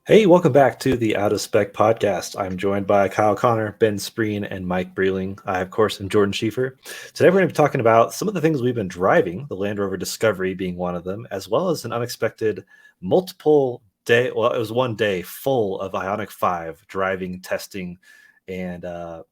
Hey, welcome back to the Out of Spec podcast. I'm joined by Kyle Connor, Ben Spreen, and Mike Breeling. I, of course, am Jordan Schieffer. Today, we're going to be talking about some of the things we've been driving, the Land Rover Discovery being one of them, as well as an unexpected multiple day, well, it was one day full of IONIQ 5 driving, testing, and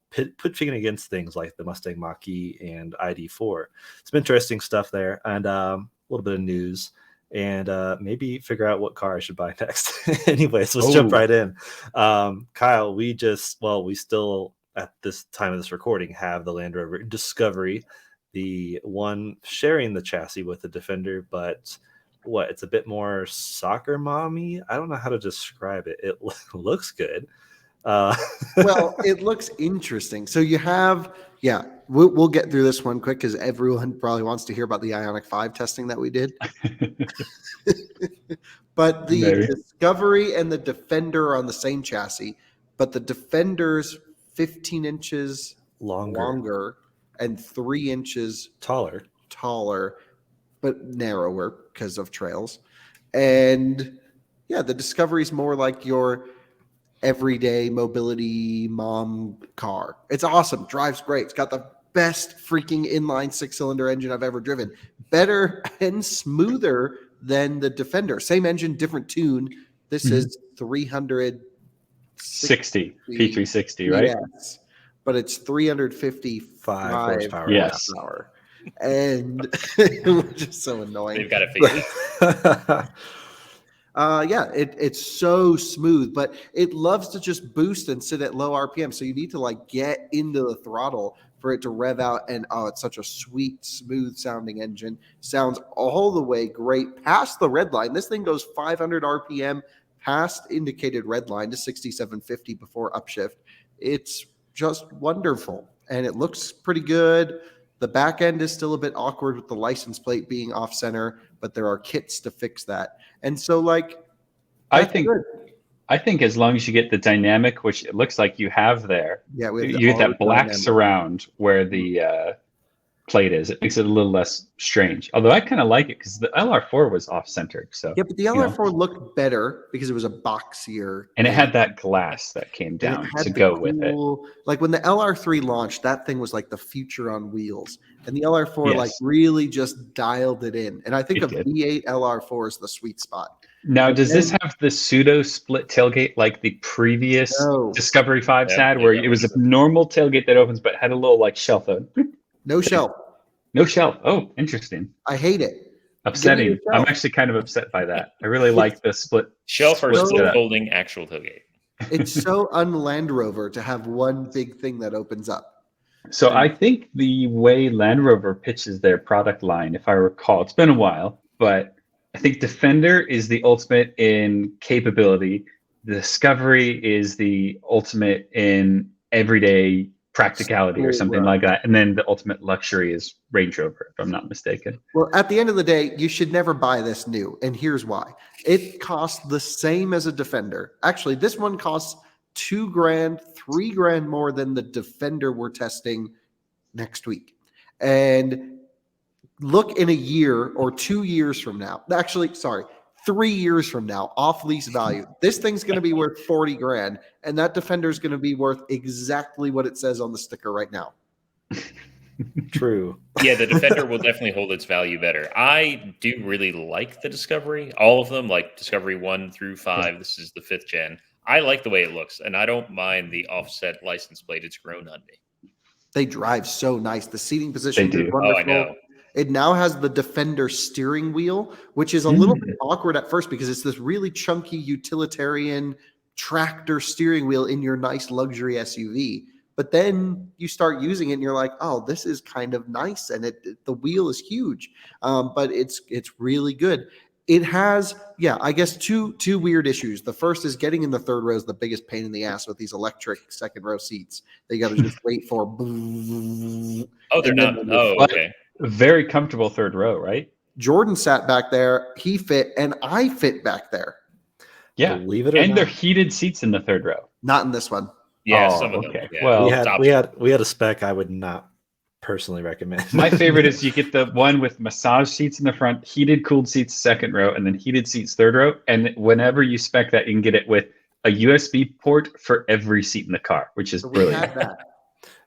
pitching against things like the Mustang Mach-E and ID4. Some interesting stuff there, and a little bit of news. And maybe figure out what car I should buy next. Anyways, let's jump right in. Kyle, we still, at this time of this recording, have the Land Rover Discovery, the one sharing the chassis with the Defender, but it's a bit more soccer mommy? I don't know how to describe it. It looks good. Well, it looks interesting. So you have, we'll get through this one quick because everyone probably wants to hear about the IONIQ 5 testing that we did. But the Discovery and the Defender are on the same chassis, but the Defender's 15 inches longer and 3 inches taller, but narrower because of trails. And the Discovery's more like your everyday mobility mom car. It's awesome. Drives great. It's got the best freaking inline 6-cylinder engine I've ever driven. Better and smoother than the Defender. Same engine, different tune. This is 360 P360, right? Yes. But it's 355 horsepower. Yes. And which is so annoying. They've got it figured. It's so smooth, but it loves to just boost and sit at low RPM. So you need to get into the throttle for it to rev out. And it's such a sweet, smooth sounding engine. Sounds all the way great past the red line. This thing goes 500 RPM past indicated red line to 6750 before upshift. It's just wonderful. And it looks pretty good. The back end is still a bit awkward with the license plate being off center, but there are kits to fix that. And so I think as long as you get the dynamic, which it looks like you have there, you get that black surround where the plate is. It makes it a little less strange. Although I kind of like it because the LR4 was off-centered. So but the LR4 looked better because it was a boxier. And it had that glass that came down to go with it. Like when the LR3 launched, that thing was like the future on wheels. And the LR4 really just dialed it in. And I think V8 LR4 is the sweet spot. Now, does this have the pseudo split tailgate like the previous Discovery 5s had, where it was a normal tailgate that opens but had a little shelf? No shelf. No shelf. Oh, interesting. I hate it. Upsetting. I'm actually kind of upset by that. I really like the split shelf or split folding actual tailgate. It's so un-Land Rover to have one big thing that opens up. So I think the way Land Rover pitches their product line, if I recall, it's been a while, but I think Defender is the ultimate in capability. The Discovery is the ultimate in everyday practicality or something like that. And then the ultimate luxury is Range Rover, if I'm not mistaken. Well, at the end of the day, you should never buy this new. And here's why. It costs the same as a Defender. Actually, this one costs $2,000, $3,000 more than the Defender we're testing next week. And look in a year or 2 years from now. Actually, sorry. 3 years from now, off lease value, this thing's going to be worth $40,000, and that Defender is going to be worth exactly what it says on the sticker right now. True. Yeah, the Defender will definitely hold its value better. I do really like the Discovery, all of them, like Discovery 1 through 5. This is the 5th gen. I like the way it looks, and I don't mind the offset license plate. It's grown on me. They drive so nice. The seating position is wonderful. Oh, I know. It now has the Defender steering wheel, which is a little bit awkward at first because it's this really chunky utilitarian tractor steering wheel in your nice luxury SUV. But then you start using it and you're like, oh, this is kind of nice. And the wheel is huge, but it's really good. It has, I guess two weird issues. The first is getting in the third row is the biggest pain in the ass with these electric second row seats. They got to just wait for. Oh, they're not. Oh, okay. Very comfortable third row, right? Jordan sat back there, he fit, and I fit back there. Yeah, believe it or not. They're heated seats in the third row. Not in this one. Yeah, some of them. Okay. Yeah. Well, we had a Spec I would not personally recommend. My favorite is you get the one with massage seats in the front, heated, cooled seats second row, and then heated seats third row. And whenever you spec that, you can get it with a USB port for every seat in the car, which is brilliant. We had that.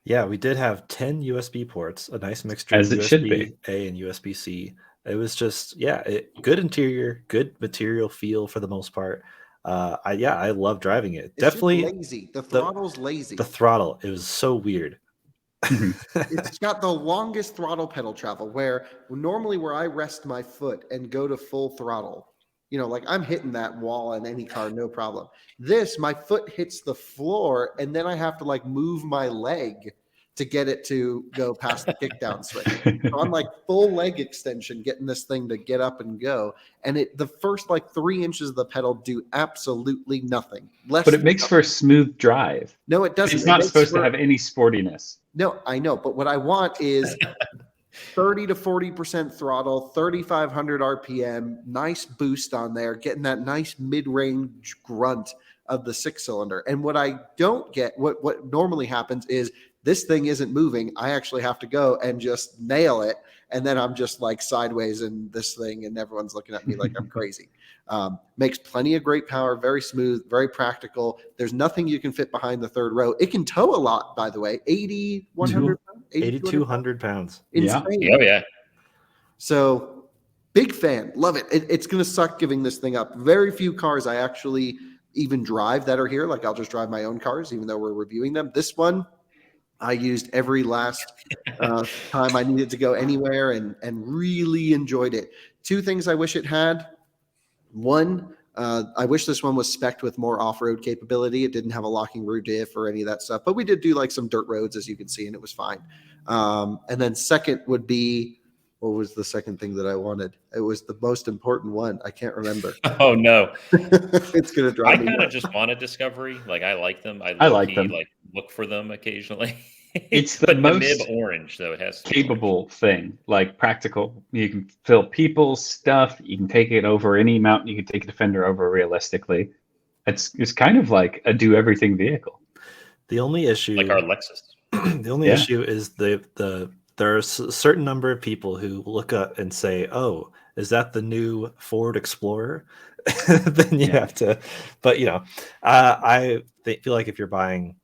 Yeah, we did have 10 USB ports, a nice mixture As of it should be. USB-A and USB-C. It was just, good interior, good material feel for the most part. I love driving it. It's Definitely lazy. The throttle's lazy. The throttle, it was so weird. It's got the longest throttle pedal travel, where normally where I rest my foot and go to full throttle, like I'm hitting that wall in any car, no problem. This, my foot hits the floor, and then I have to like move my leg to get it to go past the kickdown switch. So I'm like full leg extension getting this thing to get up and go. And the first like 3 inches of the pedal do absolutely nothing. But it makes for a smooth drive. No, it doesn't. It's not supposed to have any sportiness. No, I know. But what I want is 30 to 40% throttle, 3,500 RPM, nice boost on there, getting that nice mid-range grunt of the 6-cylinder. And what I don't get, what normally happens is this thing isn't moving. I actually have to go and just nail it. And then I'm just like sideways in this thing, and everyone's looking at me like I'm crazy. Makes plenty of great power, very smooth, very practical. There's nothing you can fit behind the third row. It can tow a lot, by the way. 8,200 pounds. Insane. Yeah. Oh, yeah. So big fan. Love it. It's going to suck giving this thing up. Very few cars I actually even drive that are here. Like I'll just drive my own cars, even though we're reviewing them. This one, I used every last time I needed to go anywhere and really enjoyed it. 2 things I wish it had. One, I wish this one was spec'd with more off-road capability. It didn't have a locking rear diff or any of that stuff, but we did do like some dirt roads, as you can see, and it was fine. And then second would be, what was the second thing that I wanted? It was the most important one. I can't remember. Oh no, it's gonna drive me. I kind of just want a Discovery. Like I like them. I like them. Like look for them occasionally. It's the most the nib orange, though. It has to capable thing, like practical. You can fill people's stuff. You can take it over any mountain. You can take a Defender over realistically. It's kind of like a do everything vehicle. The only issue, like our Lexus. The only issue is there are a certain number of people who look up and say, "Oh, is that the new Ford Explorer?" Then you have to. But I feel like if you're buying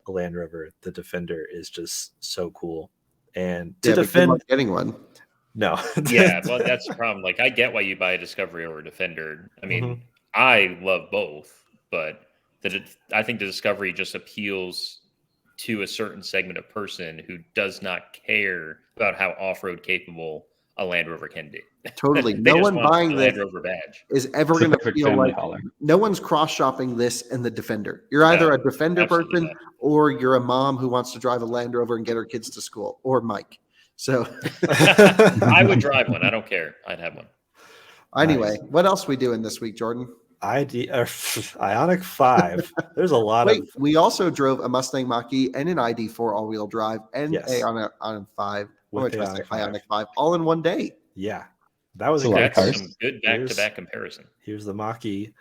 a Land Rover, the Defender is just so cool. And to defend getting one. No. Yeah, well, that's the problem. Like I get why you buy a Discovery over a Defender. I mean, I love both, but I think the Discovery just appeals to a certain segment of person who does not care about how off-road capable a Land Rover can be. Totally. No one buying the Land Rover badge is ever going to feel like no one's cross-shopping this and the Defender. You're either a Defender person or you're a mom who wants to drive a Land Rover and get her kids to school, or Mike. So I would drive one. I don't care. I'd have one. Anyway, what else we doing this week, Jordan? IONIQ 5. There's a lot of. We also drove a Mustang Mach-E and an ID4 all-wheel drive and a IONIQ 5. IONIQ 5 all in one day. Yeah, that was some good back-to-back comparison. Here's the Mach-E.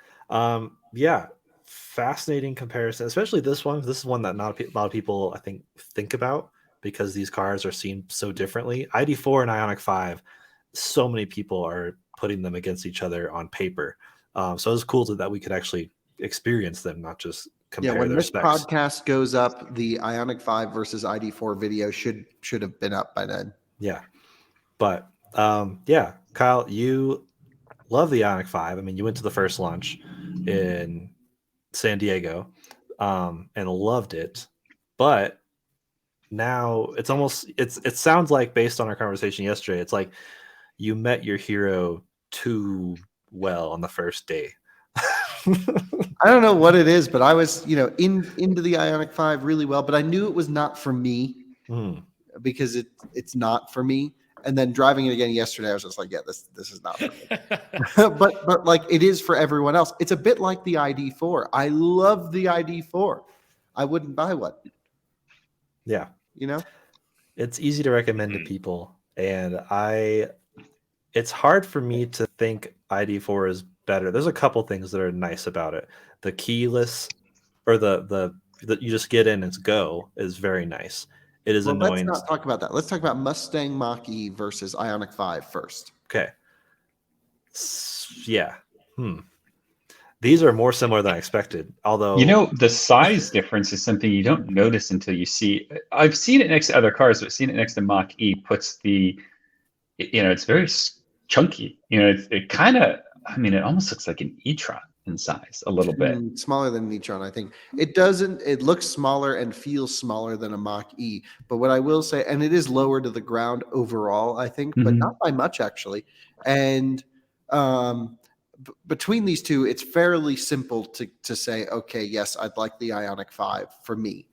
Fascinating comparison, especially this one. This is one that not a lot of people, I think about, because these cars are seen so differently. ID4 and IONIQ 5, so many people are putting them against each other on paper. So it was cool that we could actually experience them, not just compare when their this specs. Podcast goes up, the IONIQ 5 versus ID4 video should have been up by then. Yeah. But Kyle, you love the IONIQ 5. I mean, you went to the first launch in San Diego and loved it. But now it sounds like, based on our conversation yesterday, it's like you met your hero too well on the first day. I don't know what it is, but I was, into the IONIQ 5 really well, but I knew it was not for me because it's not for me. And then driving it again yesterday, I was just like, yeah, this is not for me. but like it is for everyone else. It's a bit like the ID4. I love the ID4. I wouldn't buy one. Yeah. It's easy to recommend to people. And it's hard for me to think ID4 is better. There's a couple things that are nice about it. The keyless, or the you just get in and go, is very nice. it is annoying. Let's not talk about that. Let's talk about Mustang Mach-E versus IONIQ 5 first. Okay. Yeah. These are more similar than I expected. Although, the size difference is something you don't notice until you see. I've seen it next to other cars, but seeing it next to Mach-E puts it's very chunky. It kind of, it almost looks like an e-tron in size a little bit. Smaller than an e-tron, I think. It looks smaller and feels smaller than a Mach-E. But what I will say, and it is lower to the ground overall, I think, but not by much actually. And between these two, it's fairly simple to say, okay, yes, I'd like the IONIQ 5 for me.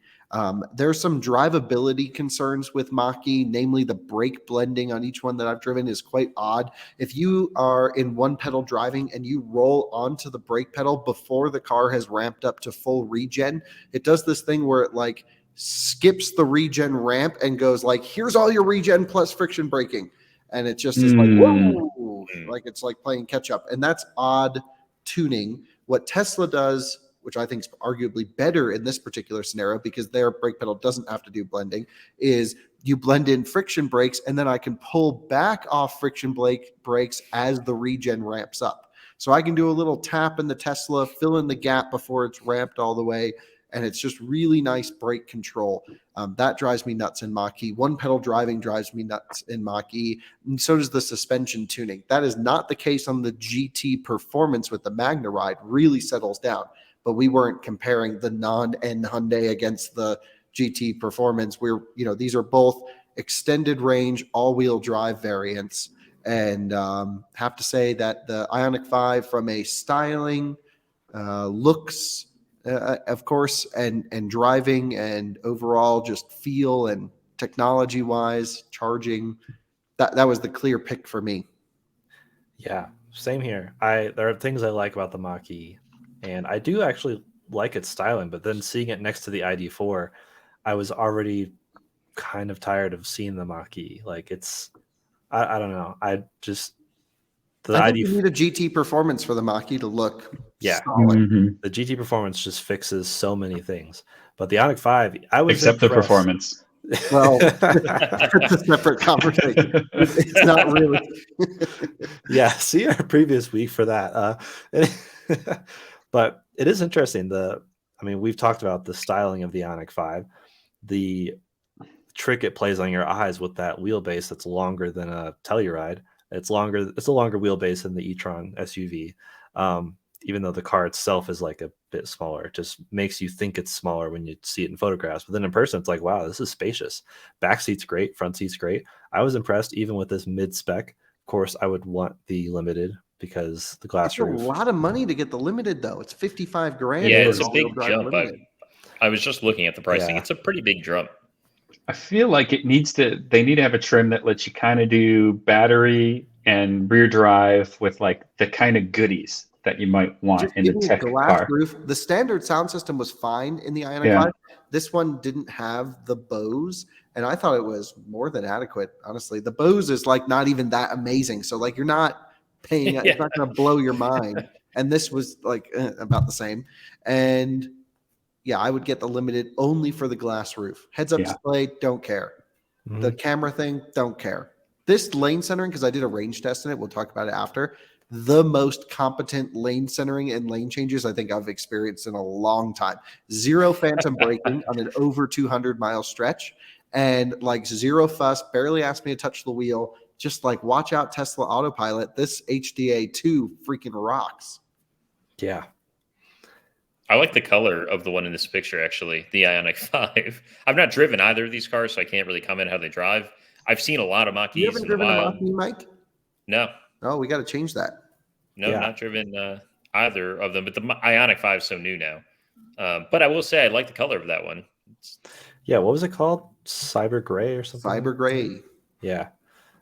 There's some drivability concerns with Mach-E, namely the brake blending on each one that I've driven is quite odd. If you are in one pedal driving and you roll onto the brake pedal before the car has ramped up to full regen, it does this thing where it like skips the regen ramp and goes like, here's all your regen plus friction braking. And it just is like, whoa, like it's like playing catch up. And that's odd tuning. What Tesla does, which I think is arguably better in this particular scenario because their brake pedal doesn't have to do blending, is you blend in friction brakes and then I can pull back off friction brakes as the regen ramps up. So I can do a little tap in the Tesla, fill in the gap before it's ramped all the way. And it's just really nice brake control. That drives me nuts in Mach-E. One pedal driving drives me nuts in Mach-E. And so does the suspension tuning. That is not the case on the GT Performance with the Magna Ride. Really settles down. But we weren't comparing the non-N Hyundai against the GT Performance. These are both extended range, all-wheel drive variants. And have to say that the IONIQ 5 from a styling, looks, of course, and driving and overall just feel and technology-wise, charging, that was the clear pick for me. Yeah, same here. There are things I like about the Mach-E, and I do actually like its styling, but then seeing it next to the ID4, I was already kind of tired of seeing the Mach-E. Like I don't know. I think you need a GT Performance for the Mach-E to look solid. The GT Performance just fixes so many things. But the IONIQ 5, I was except impressed. The performance. Well, it's a separate conversation. It's not really. Yeah, see our previous week for that. But it is interesting. We've talked about the styling of the IONIQ 5, the trick it plays on your eyes with that wheelbase that's longer than a Telluride. It's a longer wheelbase than the e-tron SUV. Even though the car itself is like a bit smaller, it just makes you think it's smaller when you see it in photographs. But then in person, it's like, wow, this is spacious. Back seat's great, front seat's great. I was impressed even with this mid-spec. Of course, I would want the limited because the glass roof. It's a lot of money to get the limited, though. It's $55,000. Yeah, it's a big jump. I was just looking at the pricing. Yeah. It's a pretty big jump. I feel like they need to have a trim that lets you kind of do battery and rear drive with like the kind of goodies that you might want in the tech car. Roof. The standard sound system was fine in the IONIQ 5. This one didn't have the Bose, and I thought it was more than adequate, honestly. The Bose is like not even that amazing. So like you're not paying, it's not going to blow your mind. And this was like about the same. And yeah, I would get the limited only for the glass roof. Heads up display, don't care. The camera thing, don't care. This lane centering, because I did a range test in it, we'll talk about it after. The most competent lane centering and lane changes I think I've experienced in a long time. Zero phantom braking on an over 200-mile stretch, and like zero fuss, barely asked me to touch the wheel. Just like watch out Tesla Autopilot. This HDA2 freaking rocks. Yeah. I like the color of the one in this picture, actually, the IONIQ 5. I've not driven either of these cars, so I can't really comment how they drive. I've seen a lot of Mach-Es. You haven't driven a Mach-E, Mike? No. Oh, we got to change that. No, not driven either of them, but the IONIQ 5 is so new now. But I will say I like the color of that one. Yeah, what was it called? Cyber Gray or something? Cyber Gray. Yeah.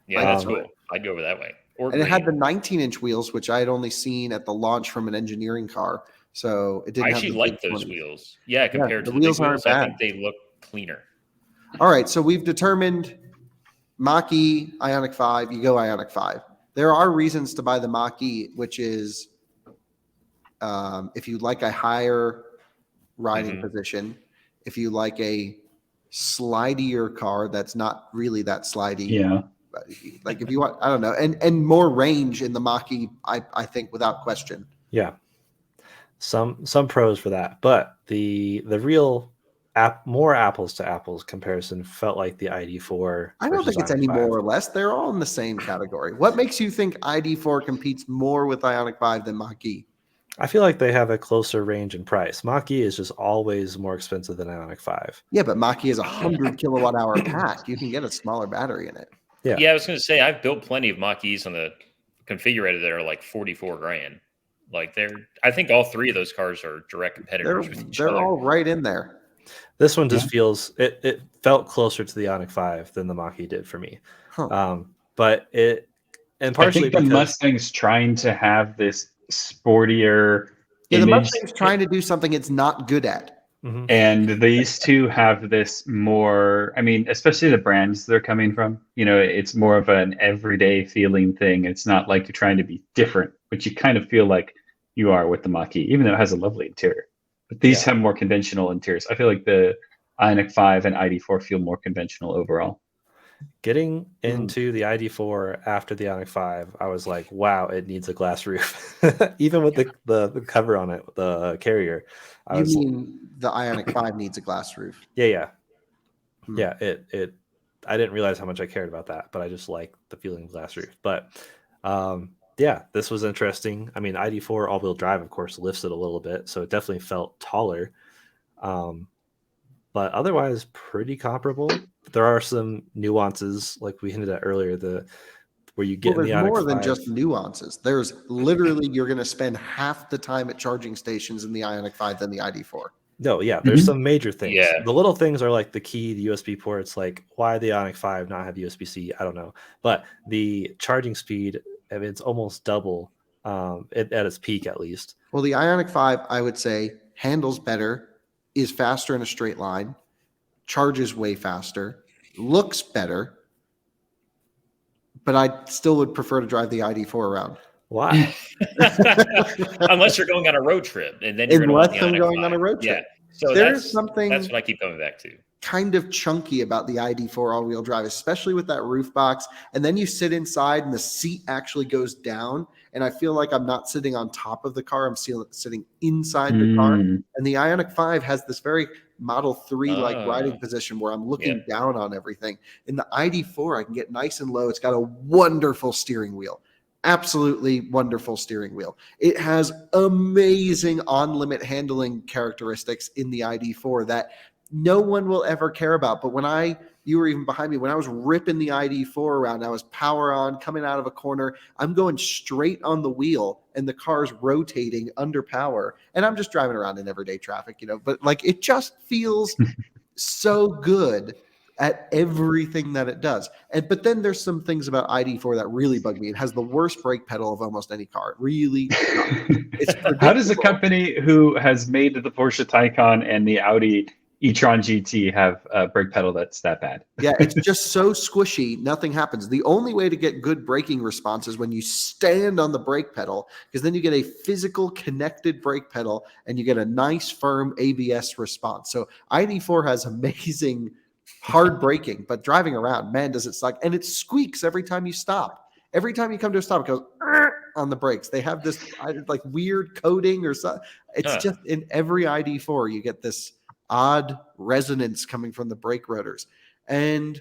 Yeah, that's cool. I'd go over that way. And it had the 19-inch wheels, which I had only seen at the launch from an engineering car. So it didn't. I actually like those wheels. Yeah, compared to the wheels aren't bad. I think they look cleaner. All right, so we've determined Mach-E, IONIQ 5. You go IONIQ 5. There are reasons to buy the Mach-E, which is if you like a higher riding position, if you like a slidier car that's not really that slidey. Yeah. Like if you want, I don't know, and more range in the Mach-E, I think without question. Yeah. Some pros for that, but the real more apples to apples comparison felt like the ID4. I don't think it's any more or less. They're all in the same category. What makes you think ID4 competes more with IONIQ 5 than Mach-E? I feel like they have a closer range in price. Mach-E is just always more expensive than IONIQ 5. Yeah, but Mach-E is a 100 kilowatt hour pack. You can get a smaller battery in it. Yeah, I was going to say I've built plenty of Mach-E's on the configurator that are like 44 grand. Like I think all three of those cars are direct competitors with each other. They're all right in there. This one just feels it felt closer to the IONIQ 5 than the Mach-E did for me. Huh. But partially I think the Mustang's trying to have this sportier image. The Mustang's trying to do something it's not good at. Mm-hmm. And these two have this more, I mean, especially the brands they're coming from, it's more of an everyday feeling thing. It's not like you're trying to be different, but you kind of feel like you are with the Mach-E, even though it has a lovely interior. But these have more conventional interiors. I feel like the IONIQ 5 and ID4 feel more conventional overall. Getting into the ID4 after the IONIQ 5, I was like, wow, it needs a glass roof. Even with the cover on it, the carrier. You mean the IONIQ 5 needs a glass roof? Yeah. Yeah, it I didn't realize how much I cared about that, but I just like the feeling of glass roof. But yeah, this was interesting. I mean, ID4 all-wheel drive, of course, lifts it a little bit, so it definitely felt taller. But otherwise, pretty comparable. There are some nuances, like we hinted at earlier, where you get in the IONIQ 5. There's more than just nuances. There's literally, you're going to spend half the time at charging stations in the IONIQ 5 than the ID4. No, yeah, there's some major things. Yeah. The little things are like the key, the USB ports, like why the IONIQ 5 not have USB-C, I don't know. But the charging speed, I mean, it's almost double at its peak, at least. Well, the IONIQ 5, I would say, handles better, is faster in a straight line, charges way faster, looks better, but I still would prefer to drive the ID4 around. Why? Unless you're going on a road trip, and then you're going to want the going on a road trip. Yeah. So there's something that's what I keep coming back to. Kind of chunky about the ID4 all-wheel drive, especially with that roof box. And then you sit inside and the seat actually goes down. And I feel like I'm not sitting on top of the car. I'm sitting inside the car. And the IONIQ 5 has this very Model 3 like riding position where I'm looking down on everything. In the ID4, I can get nice and low. It's got a wonderful steering wheel. Absolutely wonderful steering wheel. It has amazing on-limit handling characteristics in the ID4 that no one will ever care about. But you were even behind me, when I was ripping the ID4 around, I was power on, coming out of a corner, I'm going straight on the wheel and the car's rotating under power. And I'm just driving around in everyday traffic, but like, it just feels so good at everything that it does. But then there's some things about ID4 that really bug me. It has the worst brake pedal of almost any car. It really, it's How does a company who has made the Porsche Taycan and the Audi e-tron GT have a brake pedal that's that bad? Yeah, it's just so squishy, nothing happens. The only way to get good braking response is when you stand on the brake pedal, because then you get a physical connected brake pedal and you get a nice firm ABS response. So ID4 has amazing hard braking, but driving around, man, does it suck. And it squeaks every time you stop. Every time you come to a stop, it goes on the brakes. They have this like weird coating or something. It's just in every ID4, you get this odd resonance coming from the brake rotors. And,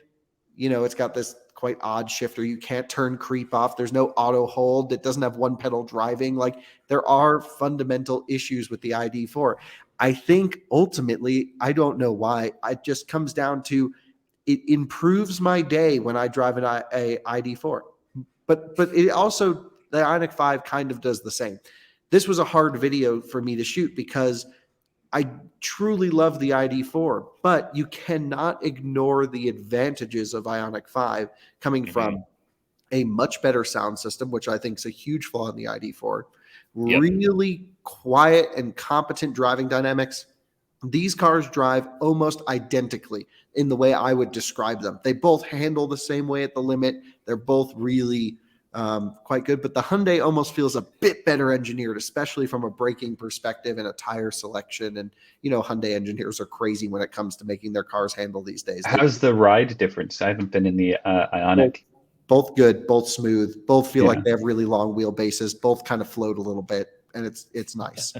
it's got this quite odd shifter. You can't turn creep off. There's no auto hold. It doesn't have one pedal driving. Like, there are fundamental issues with the ID4. I think ultimately, I don't know why, it just comes down to it improves my day when I drive a ID4. But it also, the IONIQ 5 kind of does the same. This was a hard video for me to shoot because I truly love the ID4, but you cannot ignore the advantages of IONIQ 5 coming from a much better sound system, which I think is a huge flaw in the ID4. Really quiet and competent driving dynamics. These cars drive almost identically in the way I would describe them. They both handle the same way at the limit. They're both really, quite good. But the Hyundai almost feels a bit better engineered, especially from a braking perspective and a tire selection. And, Hyundai engineers are crazy when it comes to making their cars handle these days. How's the ride difference? I haven't been in the IONIQ. Both good, both smooth, both feel like they have really long wheelbases, both kind of float a little bit, and it's nice.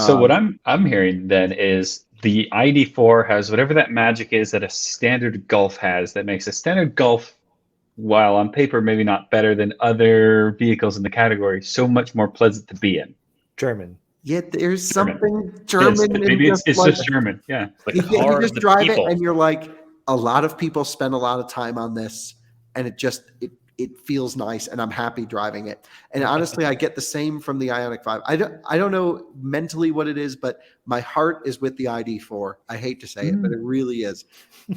So what I'm hearing then is the ID4 has whatever that magic is that a standard Golf has that makes a standard Golf, while on paper maybe not better than other vehicles in the category, so much more pleasant to be in. German. Yeah, there's something German. Maybe it's just German. Yeah, you just drive it, and you're like, a lot of people spend a lot of time on this, and it feels nice, and I'm happy driving it. And honestly, I get the same from the IONIQ 5. I don't know mentally what it is, but my heart is with the ID4. I hate to say it, but it really is.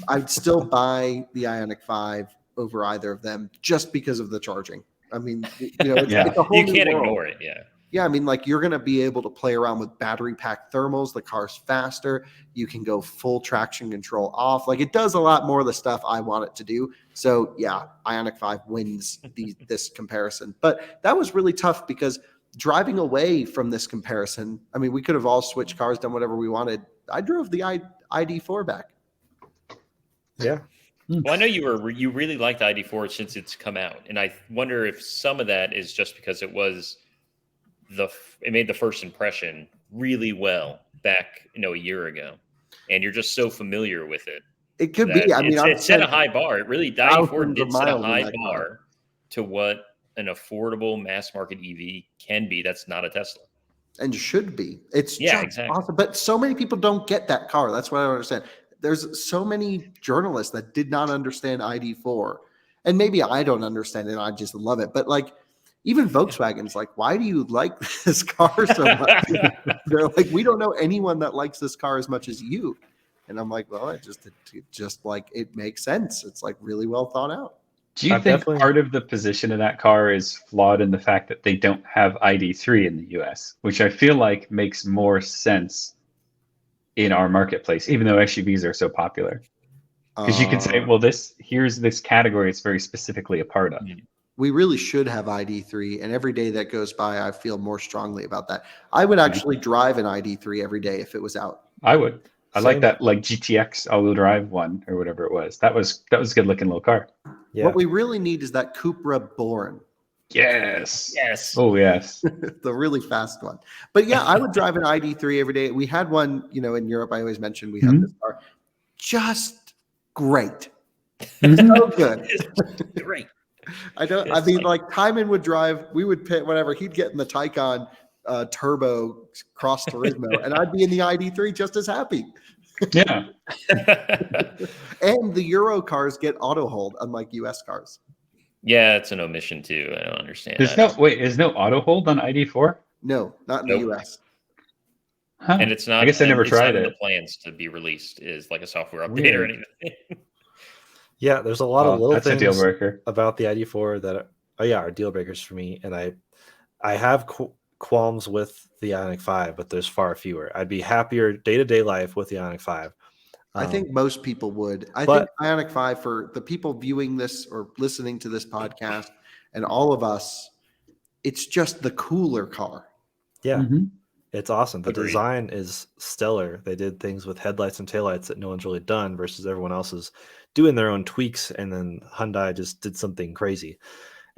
I'd still buy the IONIQ 5 over either of them just because of the charging. I mean, it's a whole you can't new world. ignore it. Yeah. Yeah, I mean, like, you're going to be able to play around with battery pack thermals. The car's faster. You can go full traction control off. Like, it does a lot more of the stuff I want it to do. So, yeah, IONIQ 5 wins this comparison. But that was really tough because driving away from this comparison, I mean, we could have all switched cars, done whatever we wanted. I drove the ID4 back. Yeah. Well, I know you really liked the ID4 since it's come out. And I wonder if some of that is just because it made the first impression really well back, a year ago, and you're just so familiar with it. It could be. I mean, it set a high bar. It really, the ID4 did set a high bar to what an affordable mass market EV can be. That's not a Tesla, and should be. It's exactly awesome. But so many people don't get that car. That's what I don't understand. There's so many journalists that did not understand ID4, and maybe I don't understand it. I just love it. But like, even Volkswagen's like, why do you like this car so much? They're like, we don't know anyone that likes this car as much as you. And I'm like, well, it just like, it makes sense. It's like really well thought out. Do you think part of the position of that car is flawed in the fact that they don't have ID3 in the US, which I feel like makes more sense in our marketplace, even though SUVs are so popular? Because you can say, well, here's this category it's very specifically a part of. We really should have ID3, and every day that goes by, I feel more strongly about that. I would actually drive an ID3 every day if it was out. I would. I like that, like GTX all-wheel drive one or whatever it was. That was a good-looking little car. Yeah. What we really need is that Cupra Born. Yes. Yes. Oh, yes. The really fast one. But yeah, I would drive an ID3 every day. We had one, in Europe. I always mention we have this car. Just great. So good. Great. I mean, like, Timon would drive, we would pit whatever, he'd get in the Taycan turbo cross Turismo, and I'd be in the ID3 just as happy. Yeah. And the Euro cars get auto hold, unlike US cars. Yeah, it's an omission too. I don't understand. There's no auto hold on ID4? No, not in the US. Huh. And it's not. I guess I never tried it. The plans to be released is like a software update or anything. Yeah, there's a lot of little things a deal breaker about the ID4 that are deal breakers for me, and I have qualms with the IONIQ 5, but there's far fewer. I'd be happier day-to-day life with the IONIQ 5. I think most people would. I think IONIQ 5, for the people viewing this or listening to this podcast and all of us, it's just the cooler car. Yeah. It's awesome. The design is stellar. They did things with headlights and taillights that no one's really done versus everyone else is doing their own tweaks. And then Hyundai just did something crazy.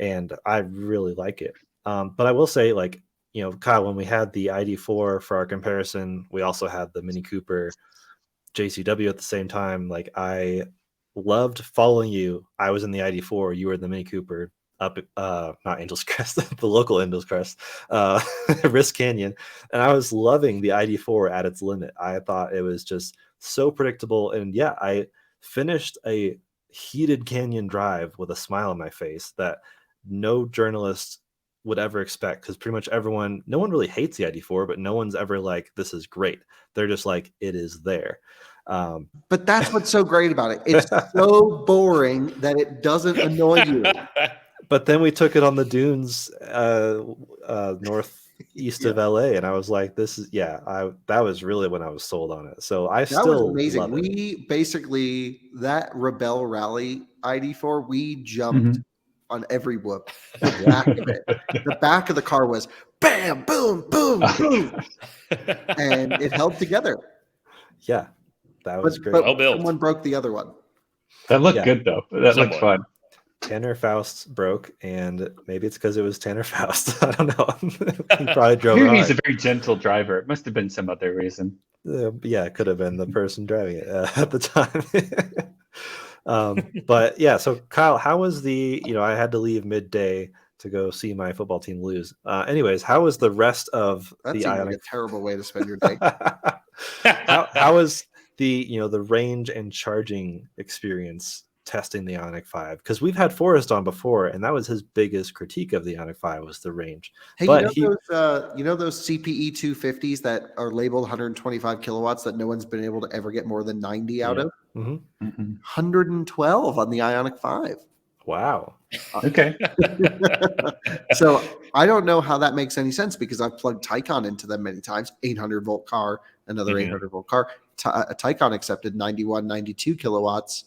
And I really like it. But I will say, like, Kyle, when we had the ID4 for our comparison, we also had the Mini Cooper JCW at the same time. Like, I loved following you. I was in the ID4. You were in the Mini Cooper. Up not Angel's Crest, the local Angel's Crest, Risk Canyon, and I was loving the ID4 at its limit. I thought it was just so predictable, and yeah, I finished a heated canyon drive with a smile on my face that no journalist would ever expect, because pretty much no one really hates the ID4, but no one's ever like, this is great. They're just like, it is there. But that's what's so great about it. It's so boring that it doesn't annoy you. But then we took it on the dunes northeast of LA, and I was like, "This is that was really when I was sold on it." So that was amazing. Love we basically, that Rebel Rally ID4, we jumped on every whoop. The back of it, the back of the car was bam, boom, boom, boom, and it held together. Yeah, that was great. But Well built. someone broke the other one. That looked good though. That looked fun. Tanner Faust broke, and maybe it's because it was Tanner Faust. I don't know. He probably drove Maybe it he's hard. a very gentle driver. It must have been some other reason. Yeah, it could have been the person driving it at the time. But yeah, so Kyle, how was I had to leave midday to go see my football team lose. Anyways, how was the rest of That the seems IONIQ? like a terrible way to spend your day. how was the the range and charging experience testing the IONIQ 5? Because we've had Forrest on before, and that was his biggest critique of the IONIQ 5 was the range. Hey, but those CPE 250s that are labeled 125 kilowatts that no one's been able to ever get more than 90 out of? Mm-hmm. 112 on the IONIQ 5. Wow. Okay. So I don't know how that makes any sense because I've plugged Taycan into them many times. 800 volt car, another 800 volt car. Taycan accepted 91, 92 kilowatts.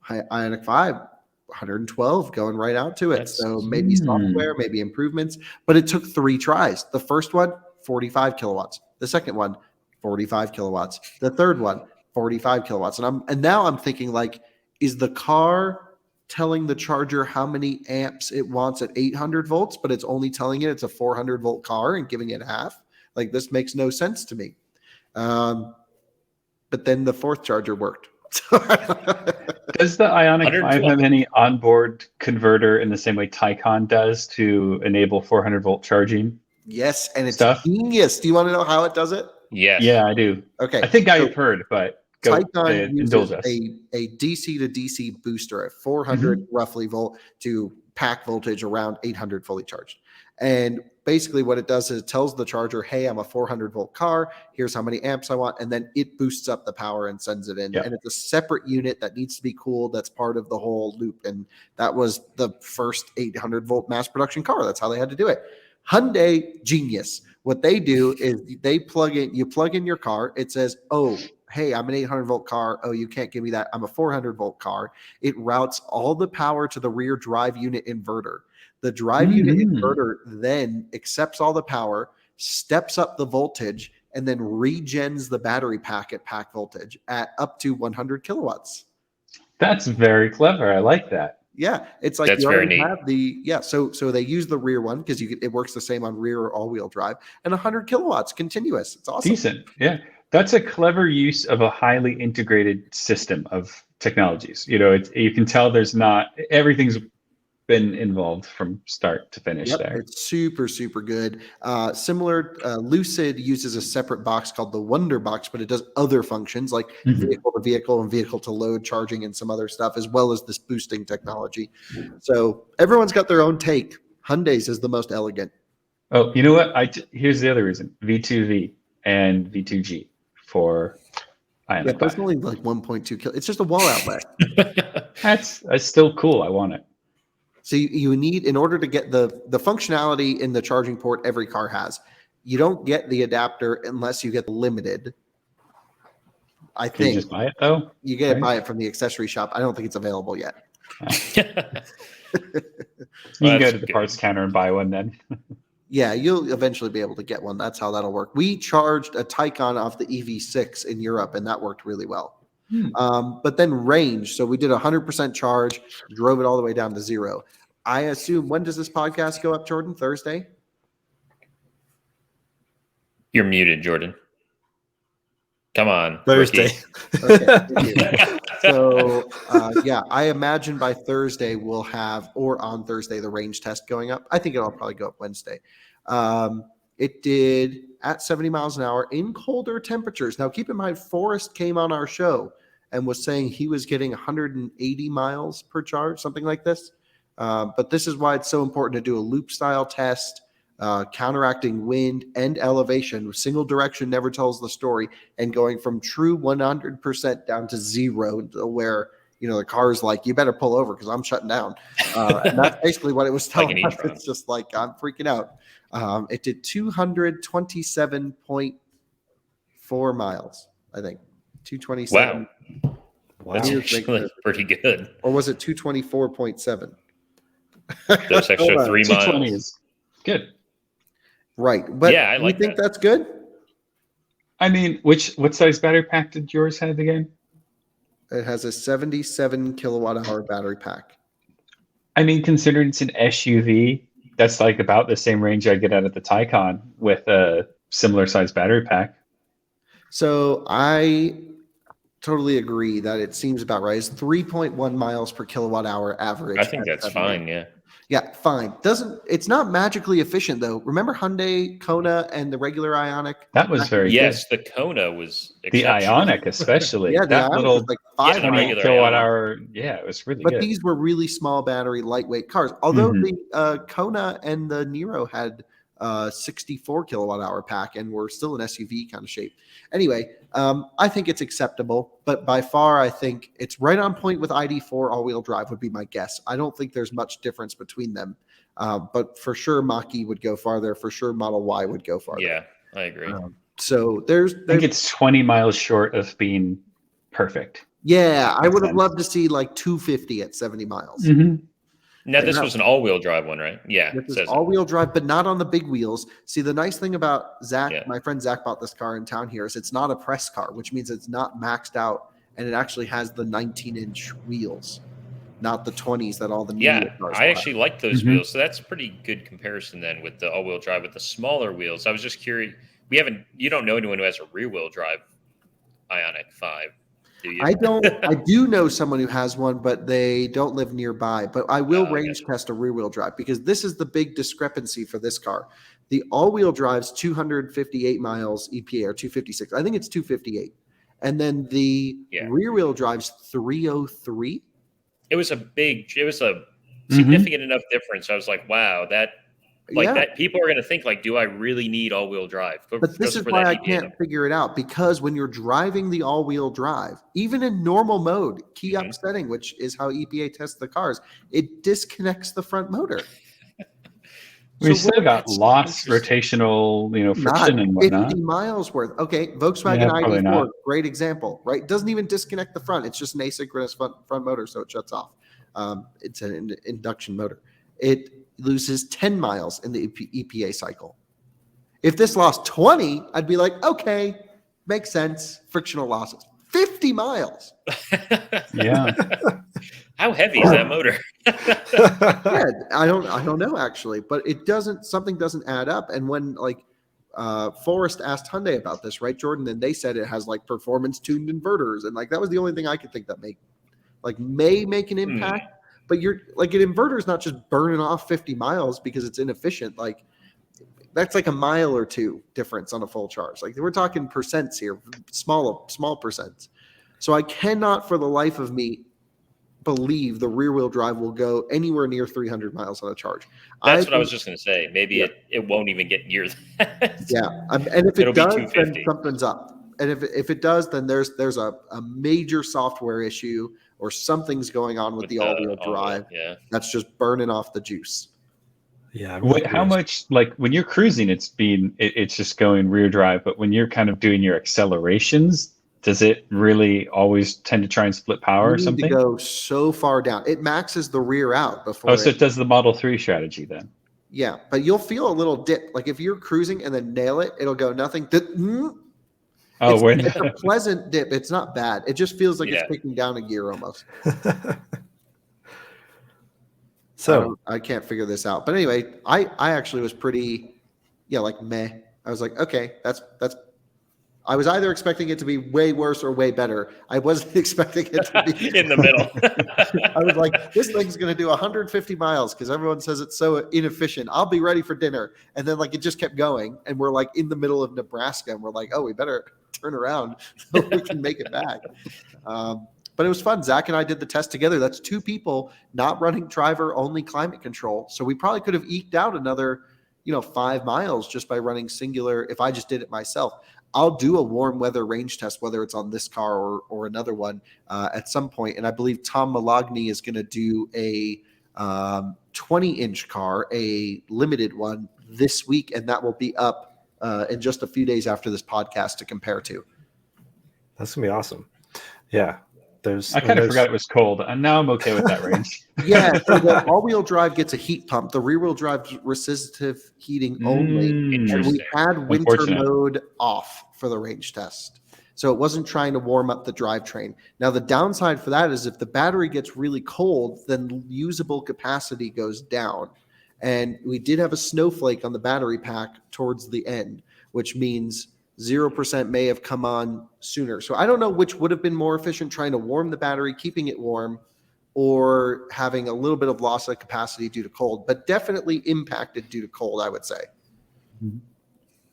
IONIQ 5, 112 going right out to it. So maybe software, maybe improvements, but it took 3 tries. The first one, 45 kilowatts. The second one, 45 kilowatts. The third one, 45 kilowatts. And now I'm thinking, like, is the car telling the charger how many amps it wants at 800 volts, but it's only telling it it's a 400 volt car and giving it half? Like, this makes no sense to me. But then the fourth charger worked. Does the IONIQ 5 have any onboard converter in the same way Taycan does to enable 400 volt charging? Yes, and it's genius. Do you want to know how it does it? Yes. Yeah, I do. Okay. I think I've heard, but Taycan uses indulge us. a DC to DC booster at 400 roughly volt to pack voltage around 800 fully charged. And basically what it does is it tells the charger, hey, I'm a 400 volt car. Here's how many amps I want. And then it boosts up the power and sends it in. Yep. And it's a separate unit that needs to be cooled. That's part of the whole loop. And that was the first 800 volt mass production car. That's how they had to do it. Hyundai, genius. What they do is you plug in your car. It says, oh, hey, I'm an 800 volt car. Oh, you can't give me that. I'm a 400 volt car. It routes all the power to the rear drive unit inverter. The drive unit inverter then accepts all the power, steps up the voltage, and then regens the battery pack at pack voltage at up to 100 kilowatts. That's very clever. I like that. Yeah, it's like that's you very already neat. have so they use the rear one because it works the same on rear or all-wheel drive, and 100 kilowatts continuous. It's awesome. Decent. Yeah. That's a clever use of a highly integrated system of technologies. You can tell there's not everything's been involved from start to finish there. It's super, super good. Similar, Lucid uses a separate box called the Wonder Box, but it does other functions like vehicle to vehicle and vehicle to load charging and some other stuff, as well as this boosting technology. So everyone's got their own take. Hyundai's is the most elegant. Oh, you know what? Here's the other reason. V2V and V2G for IONIQ. Yeah, but it's only like 1.2 kilo. It's just a wall outlet. That's still cool. I want it. So you need, in order to get the functionality in the charging port every car has, you don't get the adapter unless you get the limited. I think. Can you just buy it though? You get to buy it from the accessory shop. I don't think it's available yet. You can go to the parts counter and buy one then. Yeah, you'll eventually be able to get one. That's how that'll work. We charged a Taycan off the EV6 in Europe, and that worked really well. But then range. So we did 100% charge, drove it all the way down to 0. I assume, when does this podcast go up, Jordan? Thursday? You're muted, Jordan. Come on. Thursday. Okay. So, I imagine by Thursday we'll have, or on Thursday, the range test going up. I think it'll probably go up Wednesday. It did at 70 miles an hour in colder temperatures. Now, keep in mind, Forrest came on our show and was saying he was getting 180 miles per charge, something like this. But this is why it's so important to do a loop style test, counteracting wind and elevation. Single direction never tells the story, and going from true 100% down to 0, where the car is like, you better pull over because I'm shutting down. And that's basically what it was telling us. It's just like, I'm freaking out. It did 227.4 miles, I think. 227. Wow. That's actually pretty good. Or was it 224.7? Those extra 3 miles. 220 is good. Right. But yeah, I like you think that. that's good? I mean, what size battery pack did yours have again? It has a 77 kilowatt hour battery pack. I mean, considering it's an SUV, that's like about the same range I get out of the Taycan with a similar size battery pack. So I totally agree that it seems about right. It's 3.1 miles per kilowatt hour average. I think that's fine. Yeah. Yeah, fine. It's not magically efficient though. Remember Hyundai Kona and the regular IONIQ? That was very Yes, good. the Kona was The exceptional. IONIQ, especially. Yeah, the that IONIQ little was like 5 the 20 regular kilowatt IONIQ. hour. Yeah, it was really But good. these were really small battery, lightweight cars. Although Mhm. the Kona and the Niro had 64 kilowatt hour pack and were still an SUV kind of shape. Anyway, I think it's acceptable, but by far I think it's right on point with ID4 all-wheel drive would be my guess. I don't think there's much difference between them, but for sure Mach-E would go farther. For sure Model Y would go farther. Yeah, I agree. So I think it's 20 miles short of being perfect. Yeah, I would have sense. loved to see like 250 at 70 miles. Mm-hmm. Now, this was an all-wheel drive one, right? Yeah, This it is says it. all-wheel drive, but not on the big wheels. See, the nice thing about Zach, Yeah. my friend Zach bought this car in town here, is it's not a press car, which means it's not maxed out, and it actually has the 19-inch wheels, not the 20s that all the Yeah, media cars I will actually like those Mhm. wheels. So that's a pretty good comparison then with the all-wheel drive with the smaller wheels. I was just curious. You don't know anyone who has a rear-wheel drive IONIQ 5, do you? I do know someone who has one, but they don't live nearby. But I will I range gotcha. test a rear-wheel drive because this is the big discrepancy for this car. The all-wheel drive's 258 miles EPA or 256. I think it's 258. And then the Yeah. rear-wheel drive's 303. It was a Mm-hmm. significant enough difference. I was like, wow, that Yeah. people are going to think like, do I really need all-wheel drive? But this Just is for why that I EPA can't number. figure it out because when you're driving the all-wheel drive, even in normal mode, key up Mhm. setting, which is how EPA tests the cars, it disconnects the front motor. We So still got That's lots interesting. rotational, Not friction and whatnot. 50 miles worth. Okay, Volkswagen Yeah, probably ID4, not. great example, right? Doesn't even disconnect the front. It's just an asynchronous front motor, so it shuts off. It's an induction motor. It loses 10 miles in the EPA cycle. If this lost 20, I'd be like, okay, makes sense. Frictional losses. 50 miles. Yeah. How heavy is that motor? Yeah, I don't know actually, but something doesn't add up. And when Forrest asked Hyundai about this, right, Jordan, and they said it has like performance tuned inverters, and like that was the only thing I could think that may make an impact. But you're like an inverter is not just burning off 50 miles because it's inefficient. Like that's like a mile or two difference on a full charge. Like we're talking percents here, small percents. So I cannot for the life of me believe the rear wheel drive will go anywhere near 300 miles on a charge. That's what I was just going to say. Maybe Yeah. it won't even get near that. Yeah. And if It'll it be does, then 250. something's up. And if it does, then there's a major software issue or something's going on with the all-wheel drive Yeah. that's just burning off the juice. Yeah. How much, like when you're cruising, it's just going rear drive, but when you're kind of doing your accelerations, does it really always tend to try and split power or You need something? to go so far down. It maxes the rear out before. Oh, so it does the Model 3 strategy then. Yeah, but you'll feel a little dip. Like if you're cruising and then nail it, it'll go nothing. It's a pleasant dip. It's not bad. It just feels like it's kicking down a gear almost. So I can't figure this out. But anyway, I actually was pretty, like meh. I was like, okay, that's. I was either expecting it to be way worse or way better. I wasn't expecting it to be in the middle. I was like, this thing's going to do 150 miles because everyone says it's so inefficient. I'll be ready for dinner. And then it just kept going. And we're like in the middle of Nebraska. And we're like, oh, we better turn around so we can make it back. But it was fun. Zach and I did the test together. That's two people not running driver only climate control. So we probably could have eked out another, 5 miles just by running singular if I just did it myself. I'll do a warm weather range test, whether it's on this car or another one at some point. And I believe Tom Malogny is going to do a 20-inch car, a limited one this week. And that will be up in just a few days after this podcast to compare to. That's going to be awesome. Yeah. I kind of forgot it was cold, and now I'm okay with that range. Yeah, so the all-wheel drive gets a heat pump. The rear-wheel drive resistive heating only. And we had winter mode off for the range test. So it wasn't trying to warm up the drivetrain. Now, the downside for that is if the battery gets really cold, then usable capacity goes down. And we did have a snowflake on the battery pack towards the end, which means 0% may have come on sooner. So I don't know which would have been more efficient, trying to warm the battery, keeping it warm, or having a little bit of loss of capacity due to cold, but definitely impacted due to cold, I would say.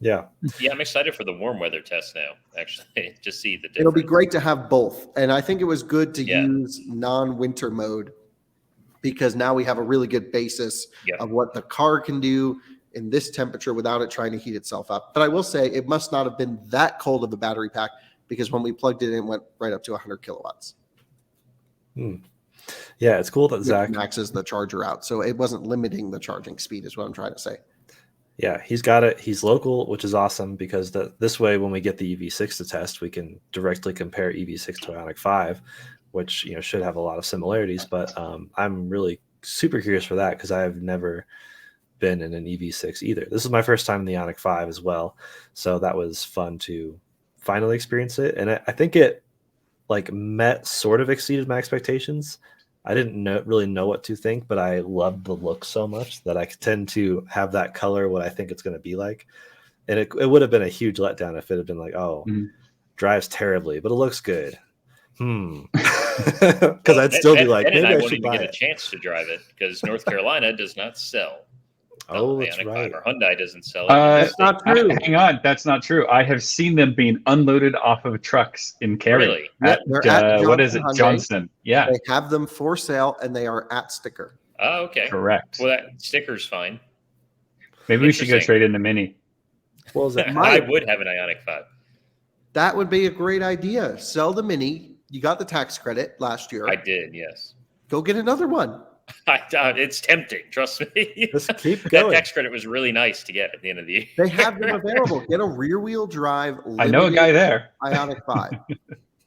Yeah. Yeah, I'm excited for the warm weather test now, actually, just see the difference. It'll be great to have both. And I think it was good to use non-winter mode because now we have a really good basis of what the car can do in this temperature without it trying to heat itself up. But I will say it must not have been that cold of a battery pack because when we plugged it in, it went right up to 100 kilowatts. Yeah, it's cool that Zach maxes the charger out. So it wasn't limiting the charging speed is what I'm trying to say. Yeah, he's got it. He's local, which is awesome because this way, when we get the EV6 to test, we can directly compare EV6 to IONIQ 5, which should have a lot of similarities. But I'm really super curious for that because I've never been in an EV6 either. This is my first time in the IONIQ 5 as well, so that was fun to finally experience it. And I think it sort of exceeded my expectations. I didn't really know what to think, but I loved the look so much that I tend to have that color what I think it's going to be like. And it would have been a huge letdown if it had been like, drives terribly, but it looks good. Because I'd still be like, maybe I should buy it. Get a chance to drive it because North Carolina does not sell. Oh, that's right. Or Hyundai doesn't sell it. That's not true. Hang on, that's not true. I have seen them being unloaded off of trucks in Cary. Really? At what is it, Hyundai. Johnston? Yeah, they have them for sale, and they are at sticker. Oh, okay. Correct. Well, that sticker's fine. Maybe we should go trade in the Mini. What was that? I would have an IONIQ 5. That would be a great idea. Sell the Mini. You got the tax credit last year. I did, yes. Go get another one. It's tempting, trust me. Just keep going. That tax credit was really nice to get at the end of the year. They have them available. Get a rear-wheel drive. I know a guy there. IONIQ 5.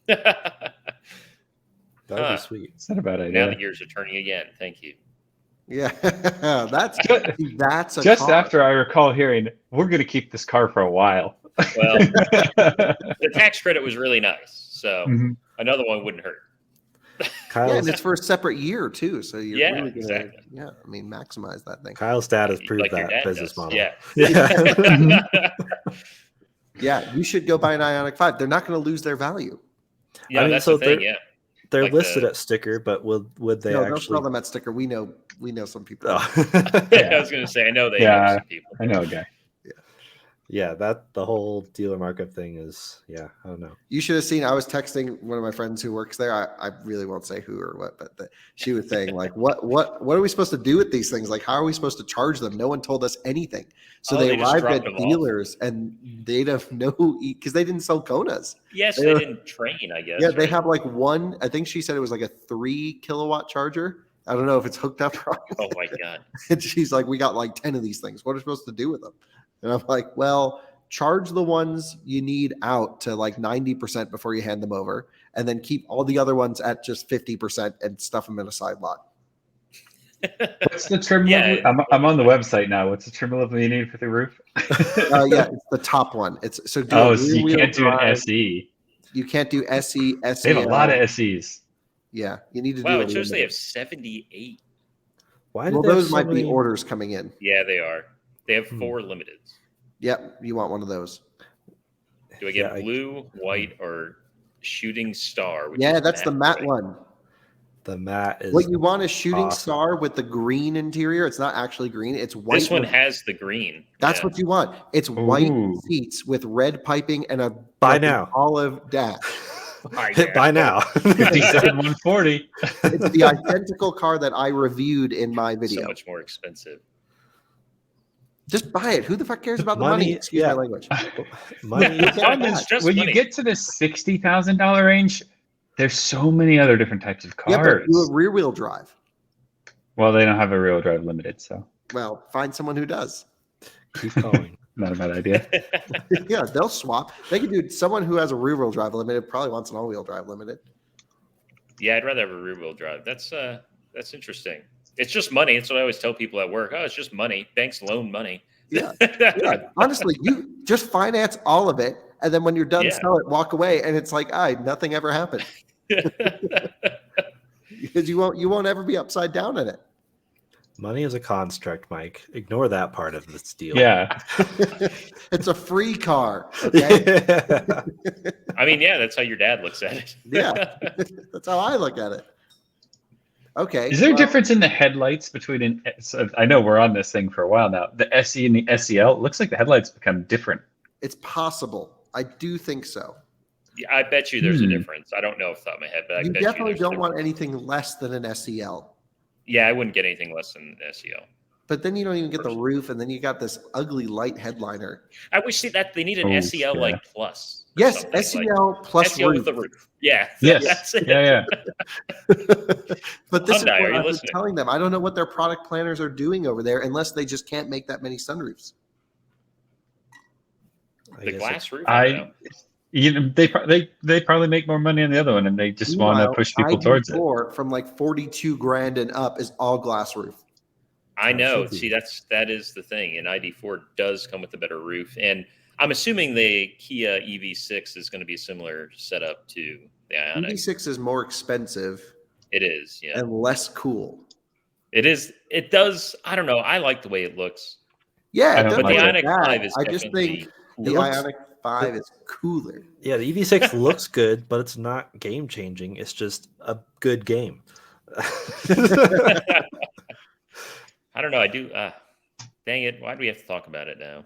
That would be sweet. It's not a bad idea. Now the gears are turning again. Thank you. Yeah, that's a just car. After I recall hearing, we're going to keep this car for a while. Well, the tax credit was really nice, so another one wouldn't hurt. And it's for a separate year too, so you're really gonna, exactly. maximize that thing. Kyle's dad has proved that business model. Yeah, you should go buy an IONIQ 5. They're not going to lose their value. Yeah, I mean, that's the thing. They're listed at sticker, but would they actually? Don't sell them at sticker. We know some people. I was going to say I know they know some people. I know a guy. Yeah, the whole dealer markup thing is, I don't know. You should have seen, I was texting one of my friends who works there. I really won't say who or what, but she was saying like, what are we supposed to do with these things? Like, how are we supposed to charge them? No one told us anything. So they arrived at dealers and they don't know, because they didn't sell Konas. Yes, they didn't train, I guess. Yeah, they have like one, I think she said it was like a 3 kilowatt charger. I don't know if it's hooked up wrong. Oh my God. And she's like, we got like 10 of these things. What are we supposed to do with them? And I'm like, well, charge the ones you need out to like 90% before you hand them over, and then keep all the other ones at just 50% and stuff them in a side lot. What's the trim level? I'm on the website now. What's the trim level you need for the roof? It's the top one. So you can't do an SE. You can't do SE. They have a lot of SEs. Yeah, you need to do. Wow, it shows they have 78. Why? Well, those might be orders coming in. Yeah, they are. They have 4 limiteds. Yep, you want one of those. Do I get blue, white, or shooting star? That's the matte one. The matte is what you want is shooting star with the green interior. It's not actually green. It's white. This one has the green. That's what you want. It's white seats with red piping and a olive dash. Buy now. 57,140. It's the identical car that I reviewed in my video. So much more expensive. Just buy it. Who the fuck cares about the money? Excuse my language. Money. When you get to the $60,000 range, there's so many other different types of cars. Yeah, but do a rear-wheel drive. Well, they don't have a rear-wheel drive limited, so. Well, find someone who does. Keep going. Not a bad idea. Yeah, they'll swap. They could do someone who has a rear-wheel drive limited probably wants an all-wheel drive limited. Yeah, I'd rather have a rear-wheel drive. That's interesting. It's just money. That's what I always tell people at work. Oh, it's just money. Banks loan money. Yeah. Honestly, you just finance all of it, and then when you're done, sell it, walk away, and it's like, nothing ever happened. Because you won't ever be upside down in it. Money is a construct, Mike. Ignore that part of this deal. Yeah. It's a free car. Okay. Yeah. I mean, that's how your dad looks at it. Yeah. That's how I look at it. Okay. Is there a difference in the headlights between I know we're on this thing for a while now. The SE and the SEL, it looks like the headlights become different. It's possible. I do think so. Yeah, I bet you there's a difference. I don't know off the top of my head, but I bet you definitely don't want anything less than an SEL. Yeah, I wouldn't get anything less than an SEL. But then you don't even get the roof, and then you got this ugly light headliner. I wish that they need an SEL like plus. Yes, SEL plus SEL roof. with the roof. Yeah. Yes. That's it. Yeah. But this Hyundai, is what I've been telling them. I don't know what their product planners are doing over there, unless they just can't make that many sunroofs. The glass roof. They probably make more money on the other one, and they just want to push people towards it. From like $42,000 and up is all glass roof. I know. See, that is the thing. And ID4 does come with a better roof, and I'm assuming the Kia EV6 is going to be a similar setup to the IONIQ. EV6 is more expensive. It is, yeah, and less cool. It is. It does. I don't know. I like the way it looks. Yeah, but the IONIQ 5 is. I just think the IONIQ 5 is cooler. Yeah, the EV6 looks good, but it's not game changing. It's just a good game. I don't know. I do. Dang it! Why do we have to talk about it now?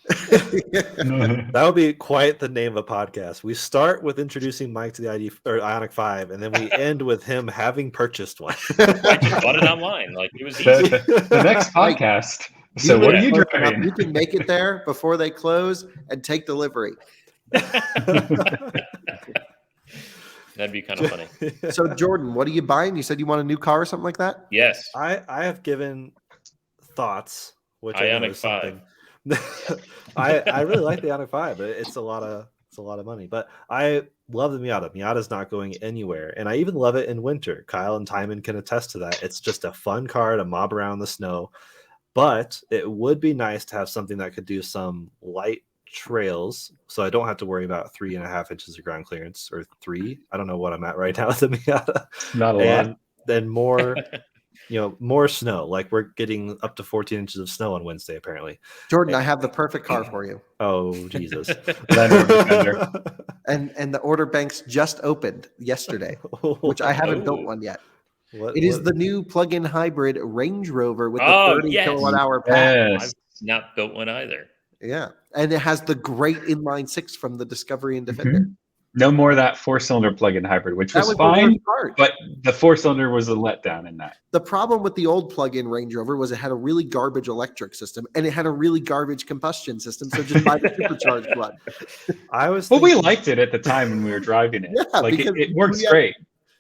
That would be quite the name of a podcast. We start with introducing Mike to the IONIQ 5, and then we end with him having purchased one. I just bought it online. Like, it was easy. The next podcast. So what are you driving? You can make it there before they close and take delivery. That'd be kind of funny. So Jordan, what are you buying? You said you want a new car or something like that? Yes. I have given thoughts, which IONIQ 5. I really like the IONIQ 5. It's a lot of money, but I love the Miata. Miata's not going anywhere, and I even love it in winter. Kyle and Timon can attest to that. It's just a fun car to mob around the snow, but it would be nice to have something that could do some light trails, so I don't have to worry about 3.5 inches of ground clearance, or 3. I don't know what I'm at right now with the Miata. Not a lot. Then more. More snow. Like, we're getting up to 14 inches of snow on Wednesday, apparently. Jordan, I have the perfect car for you. Oh, Jesus. And the order banks just opened yesterday, which I haven't built one yet. It is the new plug-in hybrid Range Rover with the 30 kilowatt-hour pack. I've not built one either. Yeah, and it has the great inline 6 from the Discovery and Defender. No more of that 4-cylinder plug-in hybrid, which was fine, but the 4-cylinder was a letdown in that. The problem with the old plug-in Range Rover was it had a really garbage electric system, and it had a really garbage combustion system, so just buy the supercharged one. We liked it at the time when we were driving it. Yeah, like it works great.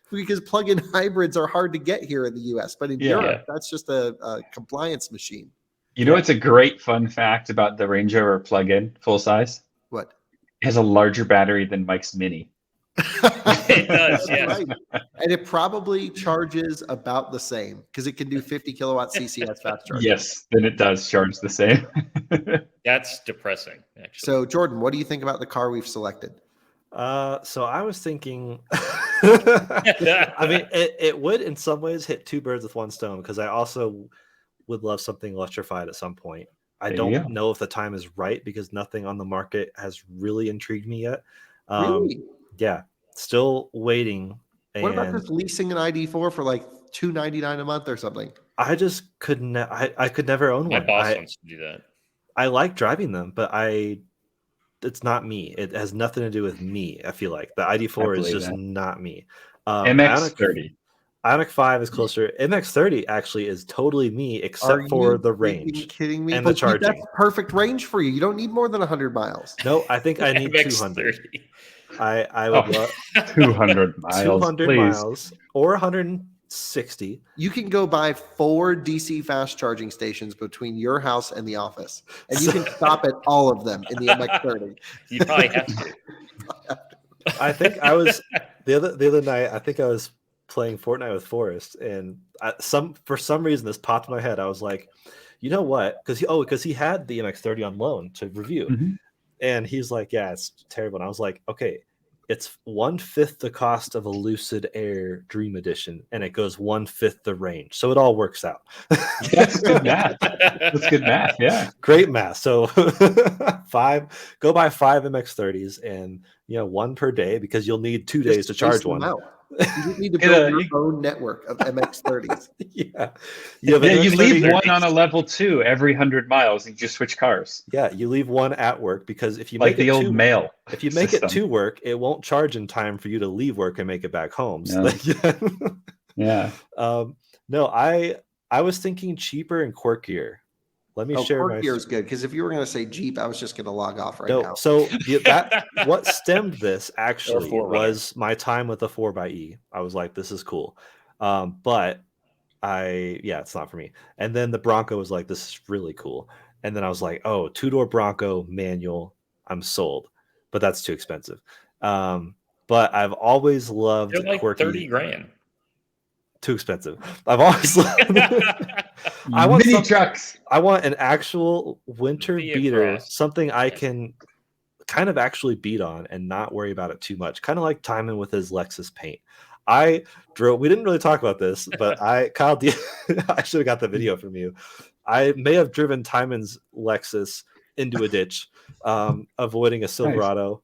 Because plug-in hybrids are hard to get here in the U.S., but in Europe, that's just a compliance machine. You know what's a great fun fact about the Range Rover plug-in full size? What? It has a larger battery than Mike's Mini. It does, yeah. Right. And it probably charges about the same because it can do 50 kilowatt CCS fast charging. Yes, then it does charge the same. That's depressing, actually. So, Jordan, what do you think about the car we've selected? So I was thinking, I mean, it would in some ways hit two birds with one stone, because I also would love something electrified at some point. I don't know if the time is right, because nothing on the market has really intrigued me yet. Really? Yeah, still waiting. What about just leasing an ID4 for like $299 a month or something? I just couldn't. I could never own one. My boss wants to do that. I like driving them, but it's not me. It has nothing to do with me. I feel like the ID4 is just not me. MX-30. IONIQ 5 is closer. MX-30 actually is totally me, except for the range. Are you kidding me? And the charging. That's perfect range for you. You don't need more than 100 miles. No, I think I need 200. I would love 200 miles. 200 miles or 160. You can go buy 4 DC fast charging stations between your house and the office, and you can stop at all of them in the MX-30. You probably have to. I think I was the other night. I think I was playing Fortnite with Forrest, and for some reason this popped in my head. I was like, you know what? Because he had the MX-30 on loan to review, and he's like, yeah, it's terrible. And I was like, okay, it's 1/5 the cost of a Lucid Air Dream Edition, and it goes 1/5 the range, so it all works out. That's good math. That's good math. Yeah, great math. So go buy 5 MX-30s, and one per day, because you'll need 2 days to charge one. You need to build your own network of MX-30s. You leave one on a level 2 every 100 miles, and you just switch cars. Yeah, you leave one at work, because if you like make the old mail, if you make it to work, it won't charge in time for you to leave work and make it back home. So yeah. No, I was thinking cheaper and quirkier. Let me share. Quirkier is good, because if you were going to say Jeep, I was just going to log off now. So what stemmed this actually was my time with the 4xe. I was like, this is cool, but it's not for me. And then the Bronco was like, this is really cool. And then I was like, oh, 2-door Bronco manual, I'm sold, but that's too expensive. But I've always loved quirky. 30 grand. Too expensive. I've always loved I want mini trucks. I want an actual winter beater, something I can kind of actually beat on and not worry about it too much. Kind of like Timon with his Lexus paint. We didn't really talk about this, but Kyle, I should have got the video from you. I may have driven Timon's Lexus into a ditch, avoiding a Silverado.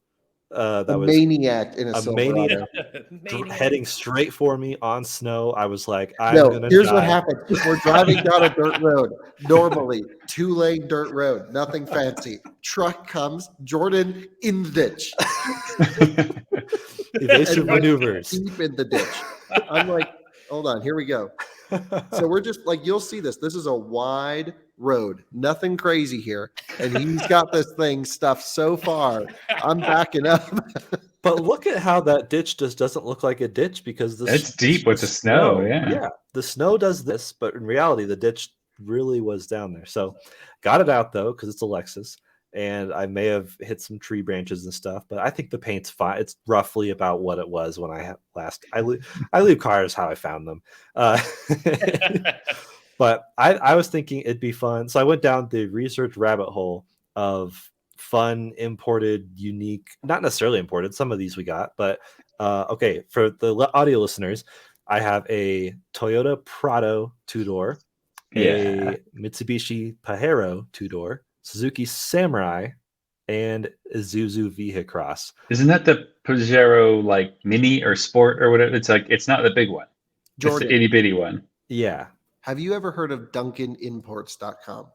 That was maniac in a Silverado, heading straight for me on snow. I was like, here's what happened. We're driving down a dirt road, normally 2-lane dirt road, nothing fancy. Truck comes, Jordan in the ditch. Evasive maneuvers. Deep in the ditch. I'm like, hold on, here we go. So we're just like, you'll see this. This is a wide road, nothing crazy here, and he's got this thing stuffed so far. I'm backing up. But look at how that ditch just doesn't look like a ditch, because it's deep with the snow. Yeah, the snow does this, but in reality, the ditch really was down there. So got it out though, because it's a Lexus, and I may have hit some tree branches and stuff, but I think the paint's fine. It's roughly about what it was when I leave cars how I found them. But I was thinking it'd be fun. So I went down the research rabbit hole of fun, imported, unique, not necessarily imported. Some of these we got, but okay. For the audio listeners, I have a Toyota Prado 2-door, a Mitsubishi Pajero 2-door, Suzuki Samurai, and Isuzu V-Cross. Isn't that the Pajero like mini or sport or whatever? It's like, it's not the big one. Jordan. It's the itty bitty one. Yeah. Have you ever heard of DuncanImports.com?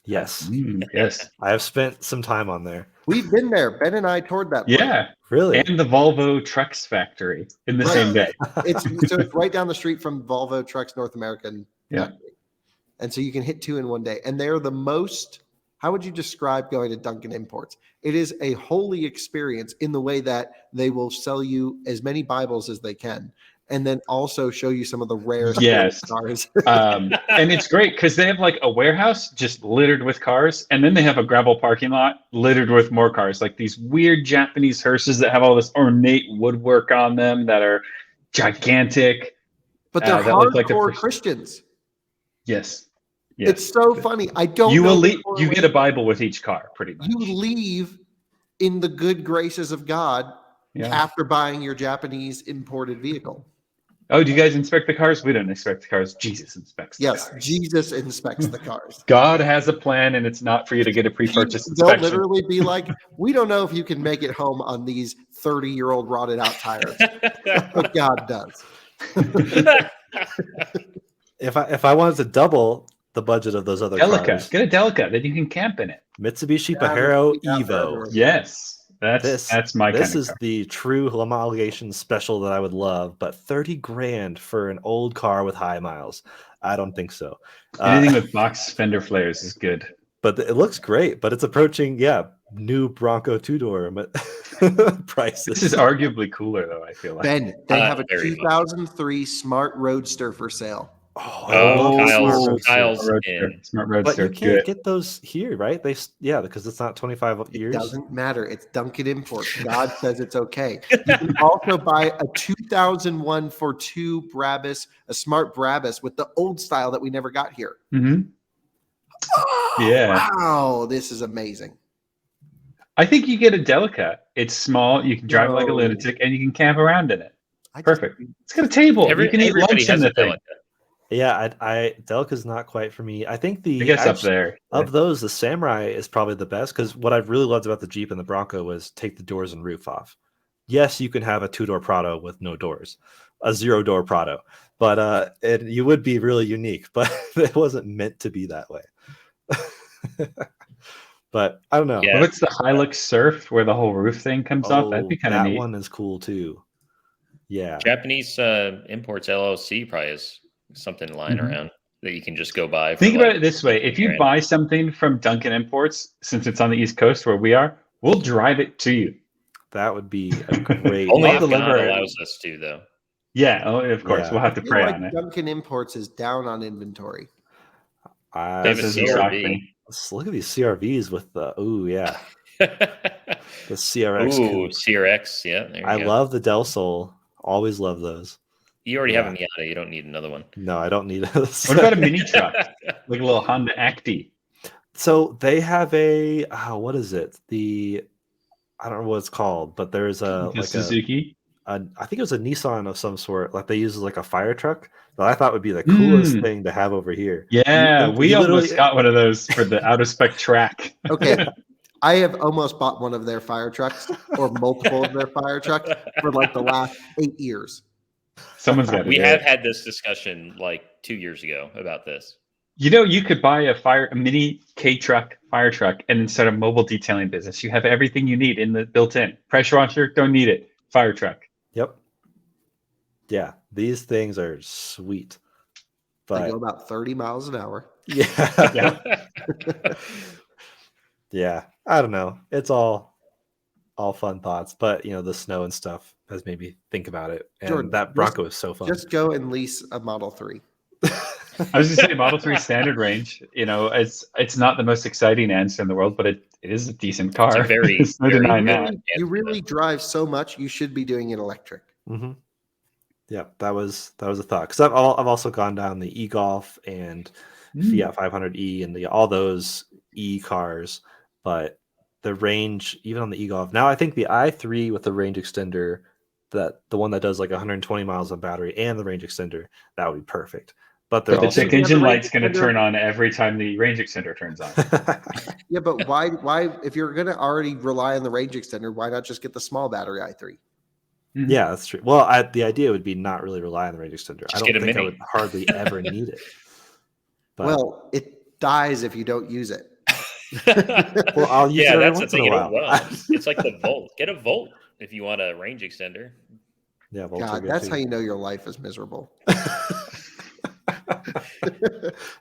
Yes. Yes. I have spent some time on there. We've been there. Ben and I toured that place. Yeah. Really? And the Volvo Trucks factory in the same day. It's right down the street from Volvo Trucks North American. Yeah. And so you can hit 2 in one day. And they're the most, how would you describe going to Duncan Imports? It is a holy experience in the way that they will sell you as many Bibles as they can, and then also show you some of the rare cars. And it's great because they have like a warehouse just littered with cars, and then they have a gravel parking lot littered with more cars, like these weird Japanese hearses that have all this ornate woodwork on them that are gigantic. But they're hardcore Christians. Yes. It's so funny. I don't you know. You get a Bible with each car, pretty much. You leave in the good graces of God after buying your Japanese imported vehicle. Oh, do you guys inspect the cars? We don't inspect the cars. Jesus inspects the cars. Yes, Jesus inspects the cars. God has a plan, and it's not for you to get a pre-purchase inspection. They'll literally be like, we don't know if you can make it home on these 30-year-old rotted out tires. But God does. If I wanted to double the budget of those other cars. Get a Delica, then you can camp in it. Mitsubishi Pajero Evo. Yes. That's my kind of car. This is the true homologation special that I would love, but $30,000 for an old car with high miles. I don't think so. Anything with box fender flares is good. But it looks great, but it's approaching, new Bronco 2-door prices. This is arguably cooler, though, I feel like. Ben, they have a 2003 Smart Roadster for sale. Kyle's in. Smart Roadster. But you can't get those here, right? Because it's not 25 years. It doesn't matter. It's Duncan Imports. God says it's okay. You can also buy a 2001 Fortwo Brabus, a smart Brabus with the old style that we never got here. Mm-hmm. Wow, this is amazing. I think you get a Delica. It's small. You can drive like a lunatic, and you can camp around in it. Perfect. It's got a table. You can eat lunch in the thing. Yeah, Delica's not quite for me. I think up there of those, the Samurai is probably the best because what I've really loved about the Jeep and the Bronco was take the doors and roof off. Yes, you can have a 2-door Prado with no doors, a 0-door Prado, but you would be really unique. But it wasn't meant to be that way. But I don't know. Yeah. What's the Hilux Surf where the whole roof thing comes off? That'd be kind of neat. That one is cool too. Yeah. Japanese Imports LLC probably has something lying around that you can just go buy. Think about it this way. If you buy something from Duncan Imports, since it's on the East Coast where we are, we'll drive it to you. That would be a great. Only if God allows us to, though. Yeah, of course. Yeah. We'll have to pray on it. Duncan Imports is down on inventory. They have a CRV. Let's look at these CRVs with the the CRX. Ooh, CRX. Yeah, I love the Del Sol. Always love those. You already have a Miata. You don't need another one. No, I don't need it. What about a mini truck? Like a little Honda Acti. So they have a what is it? I don't know what it's called, but there's a Suzuki. I think it was a Nissan of some sort. Like they use like a fire truck. That I thought would be the coolest thing to have over here. Yeah, we almost got one of those for the out of spec track. Okay. I have almost bought one of their fire trucks or multiple of their fire trucks for like the last 8 years. Someone's got it. We have had this discussion like 2 years ago about this. You know, you could buy a mini K-truck, fire truck, and then start a mobile detailing business. You have everything you need in the built-in. Pressure washer, don't need it. Fire truck. Yep. Yeah, these things are sweet. But they go about 30 miles an hour. Yeah. Yeah. I don't know. It's all fun thoughts, but the snow and stuff has made me think about it. And Jordan, that Bronco is so fun. Just go and lease a Model 3. I was just saying Model 3 standard range, it's not the most exciting answer in the world, but it is a decent car. It's you really drive so much, you should be doing it electric. Mm-hmm. Yeah, that was a thought. Because I've also gone down the e-Golf and Fiat 500e and all those e cars, but the range, even on the e-Golf. Now I think the i3 with the range extender, the one that does like 120 miles on battery and the range extender, that would be perfect. But the check engine light's going to turn on every time the range extender turns on. Yeah, but why? If you're going to already rely on the range extender, why not just get the small battery i3? Mm-hmm. Yeah, that's true. Well, the idea would be not really rely on the range extender. I don't think I would hardly ever need it. But, well, it dies if you don't use it. Well, I'll use it every once in a while. It's like the Volt. Get a Volt if you want a range extender. Yeah, Volts God, that's how you know your life is miserable.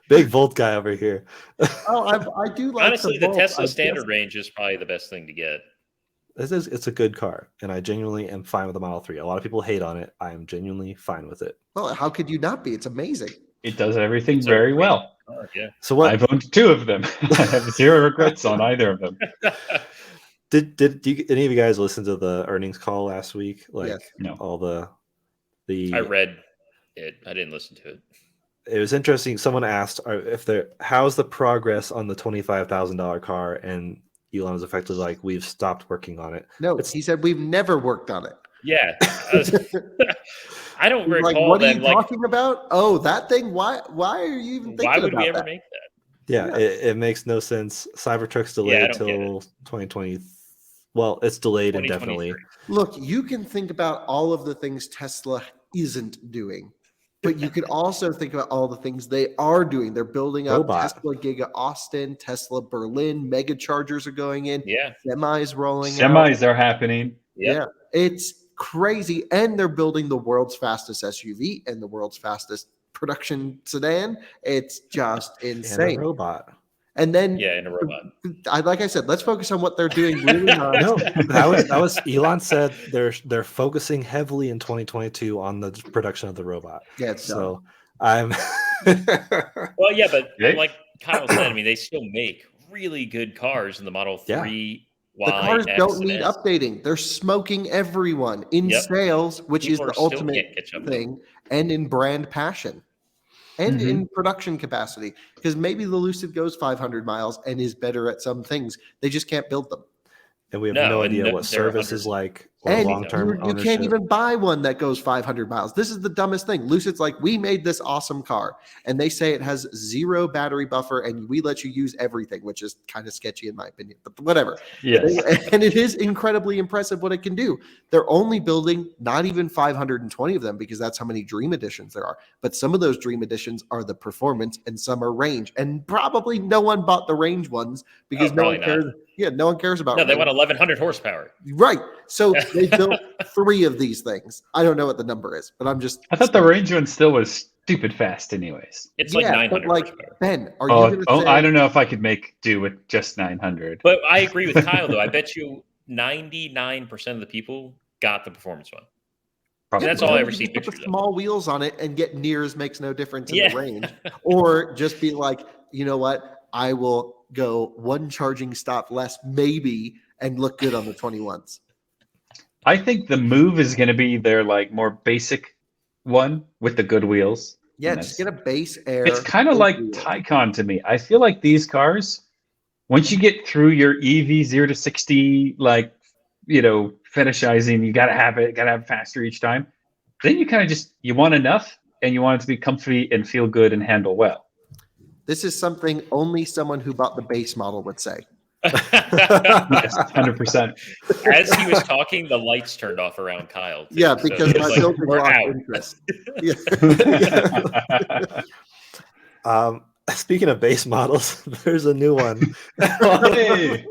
Big Volt guy over here. I do like. Honestly, the Tesla standard range is probably the best thing to get. It's a good car, and I genuinely am fine with the Model 3. A lot of people hate on it. I am genuinely fine with it. Well, how could you not be? It's amazing. It does everything very well. Yeah. So what? I've owned 2 of them. I have 0 regrets on either of them. Did any of you guys listen to the earnings call last week? Like no. All the I read it. I didn't listen to it. It was interesting. Someone asked how's the progress on the $25,000 car, and Elon was effectively like, we've stopped working on it. No, he said we've never worked on it. Yeah. I don't recall. Like, what are you talking about? Oh, that thing? Why are you even thinking about that? Why would we ever make that? Yeah, it makes no sense. Cybertruck's delayed till 2020. Well, it's delayed indefinitely. Look, you can think about all of the things Tesla isn't doing, but you can also think about all the things they are doing. They're building up Tesla Giga Austin, Tesla Berlin, mega chargers are going in. Yeah. Semis rolling out. Semis are happening. Yeah. It's crazy. And they're building the world's fastest SUV and the world's fastest production sedan. It's just insane. And a robot. And then, in a robot. Like I said, let's focus on what they're doing. Really hard. No, that was Elon said they're focusing heavily in 2022 on the production of the robot. Yeah, it's so I'm Well, yeah, but like Kyle said, I mean, they still make really good cars in the Model 3. The Y, cars X, don't and need S. updating. They're smoking everyone in Yep. sales, which People is the still ultimate can't catch up. thing, and in brand passion, and in production capacity. Because maybe the Lucid goes 500 miles and is better at some things. They just can't build them. And we have no idea what they're service is like or And long-term you ownership. can't even buy one that goes 500 miles. This is the dumbest thing. Lucid's like, we made this awesome car, and they say it has 0 battery buffer, and we let you use everything, which is kind of sketchy in my opinion, but whatever. Yes. And it is incredibly impressive what it can do. They're only building not even 520 of them because that's how many Dream Editions there are. But some of those Dream Editions are the performance, and some are range. And probably no one bought the range ones because no one cares. Yeah, no one cares about. No, they want 1,100 horsepower. Right. So they built 3 of these things. I don't know what the number is, but I'm just. I thought the range one still was stupid fast, anyways. It's like 900 horsepower. Ben, are you going to say? I don't know if I could make do with just 900. But I agree with Kyle, though. I bet you 99% of the people got the performance one. Probably. That's all I ever see put pictures the small wheels on it and get nears makes no difference in Yeah. the range. Or just be like, you know what? I will go 1 charging stop less, maybe, and look good on the 21s. I think the move is going to be their like more basic one with the good wheels. Yeah, just get a base air. It's kind of like Taycan to me. I feel like these cars, once you get through your EV 0 to 60, like, you know, finishizing, you got to have it faster each time. Then you kind of just, you want enough and you want it to be comfy and feel good and handle well. This is something only someone who bought the base model would say. Yes, 100%. As he was talking, the lights turned off around Kyle. Too. Yeah, because so my like, building we're lost out. interest. Yeah. Speaking of base models, there's a new one. Hey.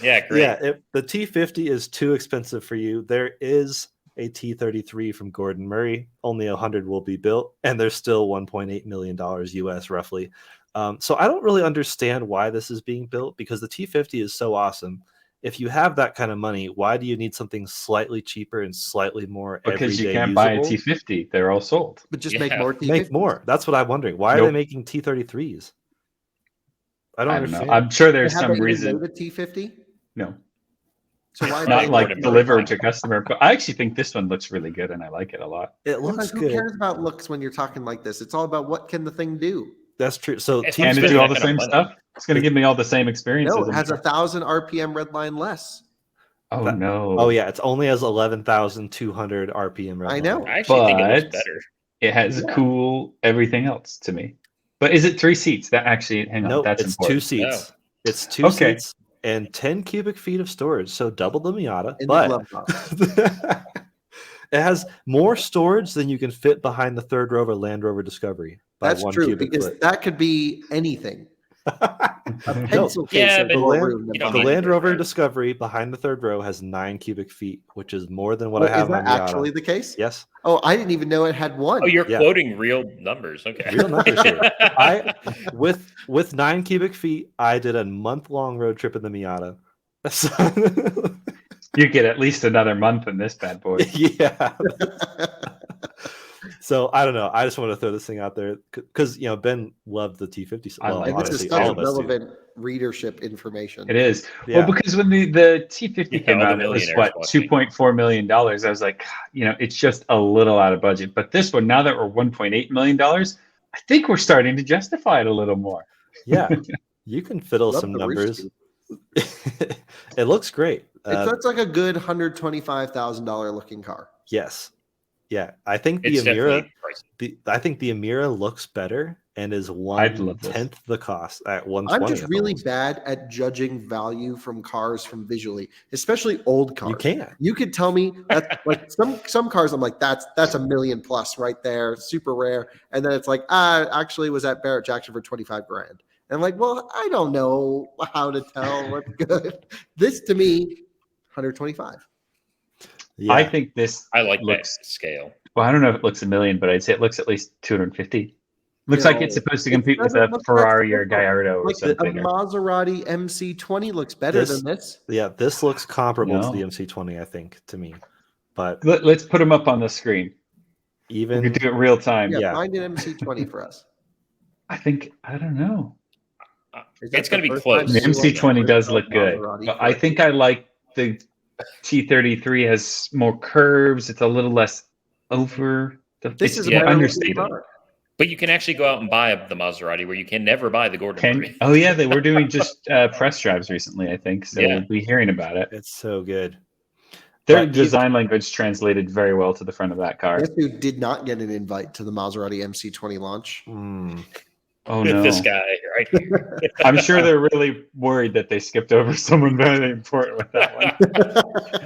Yeah, great. Yeah, the T50 is too expensive for you. There is a T33 from Gordon Murray. Only 100 will be built, and there's still $1.8 million US roughly. So I don't really understand why this is being built because the T50 is so awesome. If you have that kind of money, why do you need something slightly cheaper and slightly more Because you everyday can't buy a usable? T50. They're all sold. But just make more T50s. Make more. That's what I'm wondering. Why are they making T33s? I don't understand. know. I'm sure there's Have some they even reason. made a T50? No. So why Not they like Gordon delivered to customer, but I actually think this one looks really good and I like it a lot. It looks who good. cares about looks when you're talking like this? It's all about what can the thing do. That's true. So It's And to T50 do all the that kind same of money. stuff, it's going to give me all the same experiences. No, it has 1,000 RPM red line less. Oh no! Oh yeah, it's only has 11,200 RPM. I know. I actually think it looks But better. it has cool everything else to me. But is it 3 seats? That actually, hang on, No, that's it's important. 2 seats. No. It's 2 Okay. seats and 10 cubic feet of storage, so double the Miata. In the But glove box. it has more storage than you can fit behind the third row of a Land Rover Discovery. By That's 1 true cubic because foot. that could be anything. A No, pencil case Yeah, has but more the room than you don't the need behind Land it. Rover Discovery behind the third row has 9 cubic feet, which is more than what I Well, have is on that Miata. actually the case? Yes, Oh, I didn't even know it had one. Oh, you're Yeah. quoting real numbers. Okay. real numbers here. With 9 cubic feet, I did a month-long road trip in the Miata. So- You get at least another month in this bad boy. yeah. So I don't know. I just want to throw this thing out there because Ben loved the T50. I like and this is honestly, such all of us do. relevant readership information. It is. Yeah. Well, because when the T50 Yeah, came all the out, it was millionaires what, watching. $2.4 million. I was like, it's just a little out of budget. But this one, now that we're $1.8 million, I think we're starting to justify it a little more. Yeah, you can fiddle Love some the numbers. Roosty. It looks great. It's like a good $125,000 looking car. Yes. Yeah, I think the It's Amira. definitely pricey. I think the Amira looks better and is I'd love this. 1/10 the cost at 120. I'm just really almost. bad at judging value from cars from visually, especially old cars. You can. You could tell me that like some cars I'm like that's $1 million plus right there, super rare, and then it's like actually was at Barrett Jackson for $25,000. And I'm like, well, I don't know how to tell what's good. This to me, 125. Yeah. I think this I like looks. that scale. Well, I don't know if it looks $1 million, but I'd say it looks at least 250. Looks like it's supposed to compete with doesn't a look that Ferrari or simple. Gallardo or Like a something. Maserati MC20 looks better than this. Yeah, this looks comparable No. to the MC20, I think, to me. But Let's put them up on the screen. Even we could do it real time. Yeah, find an MC20 for us. I don't know. It's going to be close. The MC20 does look good. But I think I like the T33 has more curves. It's a little less over. This is understated. But you can actually go out and buy the Maserati where you can never buy the Gordon. Oh yeah, they were doing just press drives recently, I think. So we'll be hearing about it. It's so good. Their design language translated very well to the front of that car. Guess who did not get an invite to the Maserati MC20 launch? Oh no, this guy right here. I'm sure they're really worried that they skipped over someone very important with that one.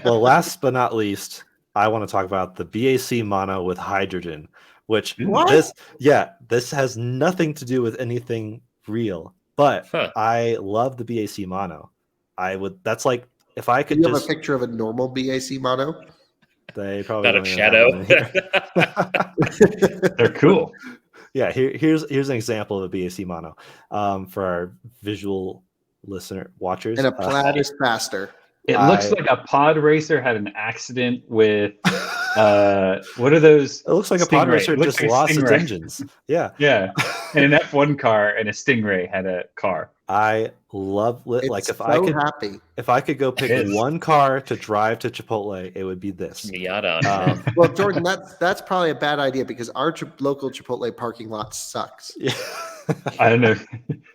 Well, last but not least, I want to talk about the BAC Mono with hydrogen, which this has nothing to do with anything real, but I love the BAC Mono. That's like, if I could have a picture of a normal BAC Mono? They probably not a shadow. They're cool. Yeah, here's an example of a BAC Mono for our visual watchers. And a plaid is faster. It looks like a pod racer had an accident with what are those? It looks like a pod racer just lost its engines. Yeah. Yeah. And an F1 car and a Stingray had a car. I love if I could go pick one car to drive to Chipotle, it would be this. Well, Jordan, that's probably a bad idea because our local Chipotle parking lot sucks. Yeah. I don't know.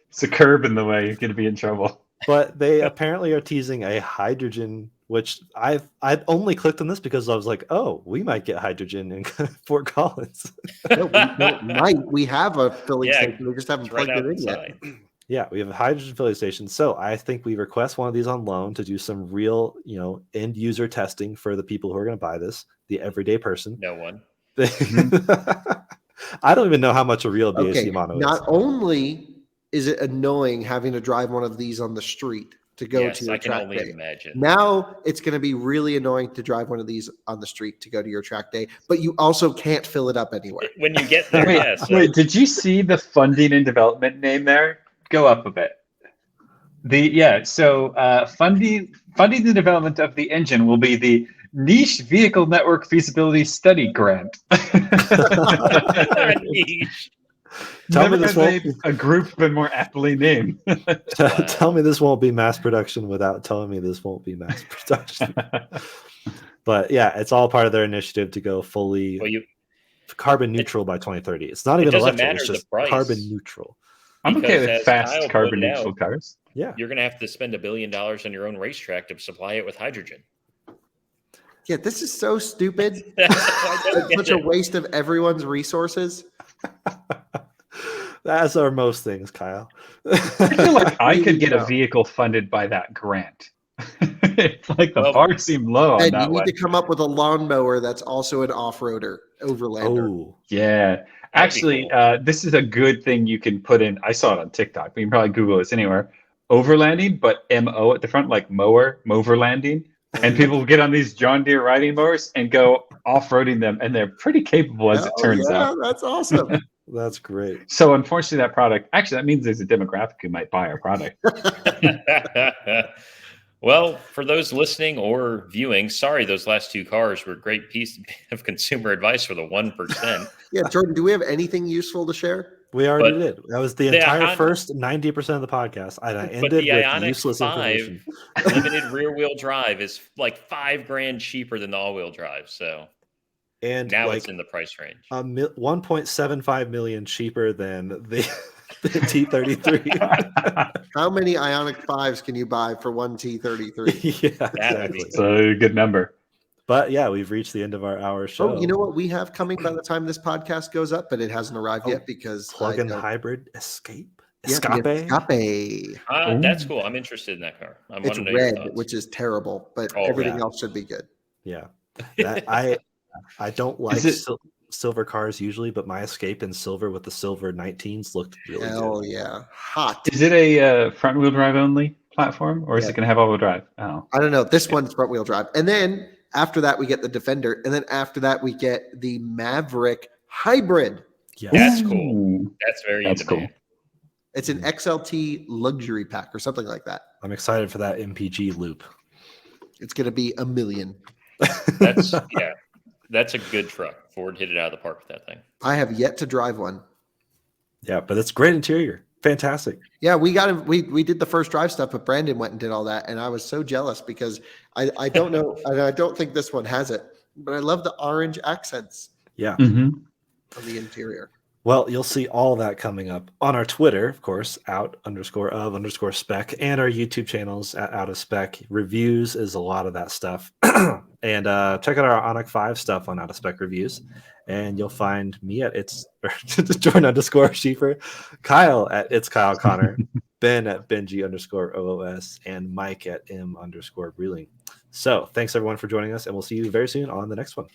It's a curb in the way. You're going to be in trouble. But they apparently are teasing a hydrogen, which I've only clicked on this because I was like, oh, we might get hydrogen in Fort Collins. We have a filling station. We just haven't plugged it in yet. Yeah, we have a hydrogen filling station. So I think we request one of these on loan to do some real, end user testing for the people who are going to buy this, the everyday person. No one. I don't even know how much a real BAC Mono is. Not only is it annoying having to drive one of these on the street to go to your track day. Imagine. Now it's going to be really annoying to drive one of these on the street to go to your track day, but you also can't fill it up anywhere. When you get there, Wait, did you see the funding and development name there? Go up a bit. Funding the development of the engine will be the Niche Vehicle Network Feasibility Study Grant. Niche. A group been more aptly named. Tell me this won't be mass production without telling me this won't be mass production. But yeah, it's all part of their initiative to go fully carbon neutral by 2030. It's not even electric; it's just carbon neutral. I'm okay with fast carbon neutral cars. Yeah, you're going to have to spend $1 billion on your own racetrack to supply it with hydrogen. Yeah, this is so stupid. Such a waste of everyone's resources. As are most things, Kyle. I feel like I could get a vehicle funded by that grant. It's like the bar seemed low on that one. You need to come up with a lawnmower that's also an off-roader, overlander. Oh, yeah. Actually, this is a good thing you can put in. I saw it on TikTok, but you can probably Google this anywhere. Overlanding, but MO at the front, like moverlanding. And people will get on these John Deere riding mowers and go off-roading them, and they're pretty capable, as it turns out. That's awesome. That's great. So unfortunately, that means there's a demographic who might buy our product. Well, for those listening or viewing, sorry, those last two cars were a great piece of consumer advice for the 1%. Yeah, Jordan, do we have anything useful to share? We already did. That was the entire first 90% of the podcast. And I ended with IONIQ useless 5 information. Limited rear-wheel drive is like $5,000 cheaper than the all-wheel drive. So, and now it's in the price range. 1.75 million cheaper than the T33. How many IONIQ 5s can you buy for one T33? Yeah, exactly. It's a good number. But yeah, we've reached the end of our hour show. Oh, you know what we have coming by the time this podcast goes up, but it hasn't arrived yet because plug-in hybrid Escape. Escape. That's cool. I'm interested in that car. It's red, which is terrible, but everything else should be good. Yeah, I don't like silver cars usually, but my Escape in silver with the silver 19s looked really good. Hell yeah, hot. Is it a front-wheel drive only platform, or is it going to have all-wheel drive? Oh, I don't know. This one's front-wheel drive, and then after that we get the Defender, and then after that we get the Maverick Hybrid. Yes. That's cool. That's very cool. It's an XLT luxury pack or something like that. I'm excited for that MPG loop. It's going to be $1 million. That's a good truck Ford hit it out of the park with that thing. I have yet to drive one. Yeah, but it's great interior. Fantastic. Yeah, we did the first drive stuff, but Brandon went and did all that, and I was so jealous because I don't know, and I don't think this one has it, but I love the orange accents. Yeah. On the interior. Well, you'll see all that coming up on our Twitter, of course, out_of_spec, and our YouTube channels at Out of Spec. Reviews is a lot of that stuff. And check out our IONIQ 5 stuff on Out of Spec Reviews. And you'll find me at Jordan_Schiefer, Kyle at It's Kyle Connor, Ben at Benji_OOS, and Mike at M_Breeling. So thanks everyone for joining us, and we'll see you very soon on the next one.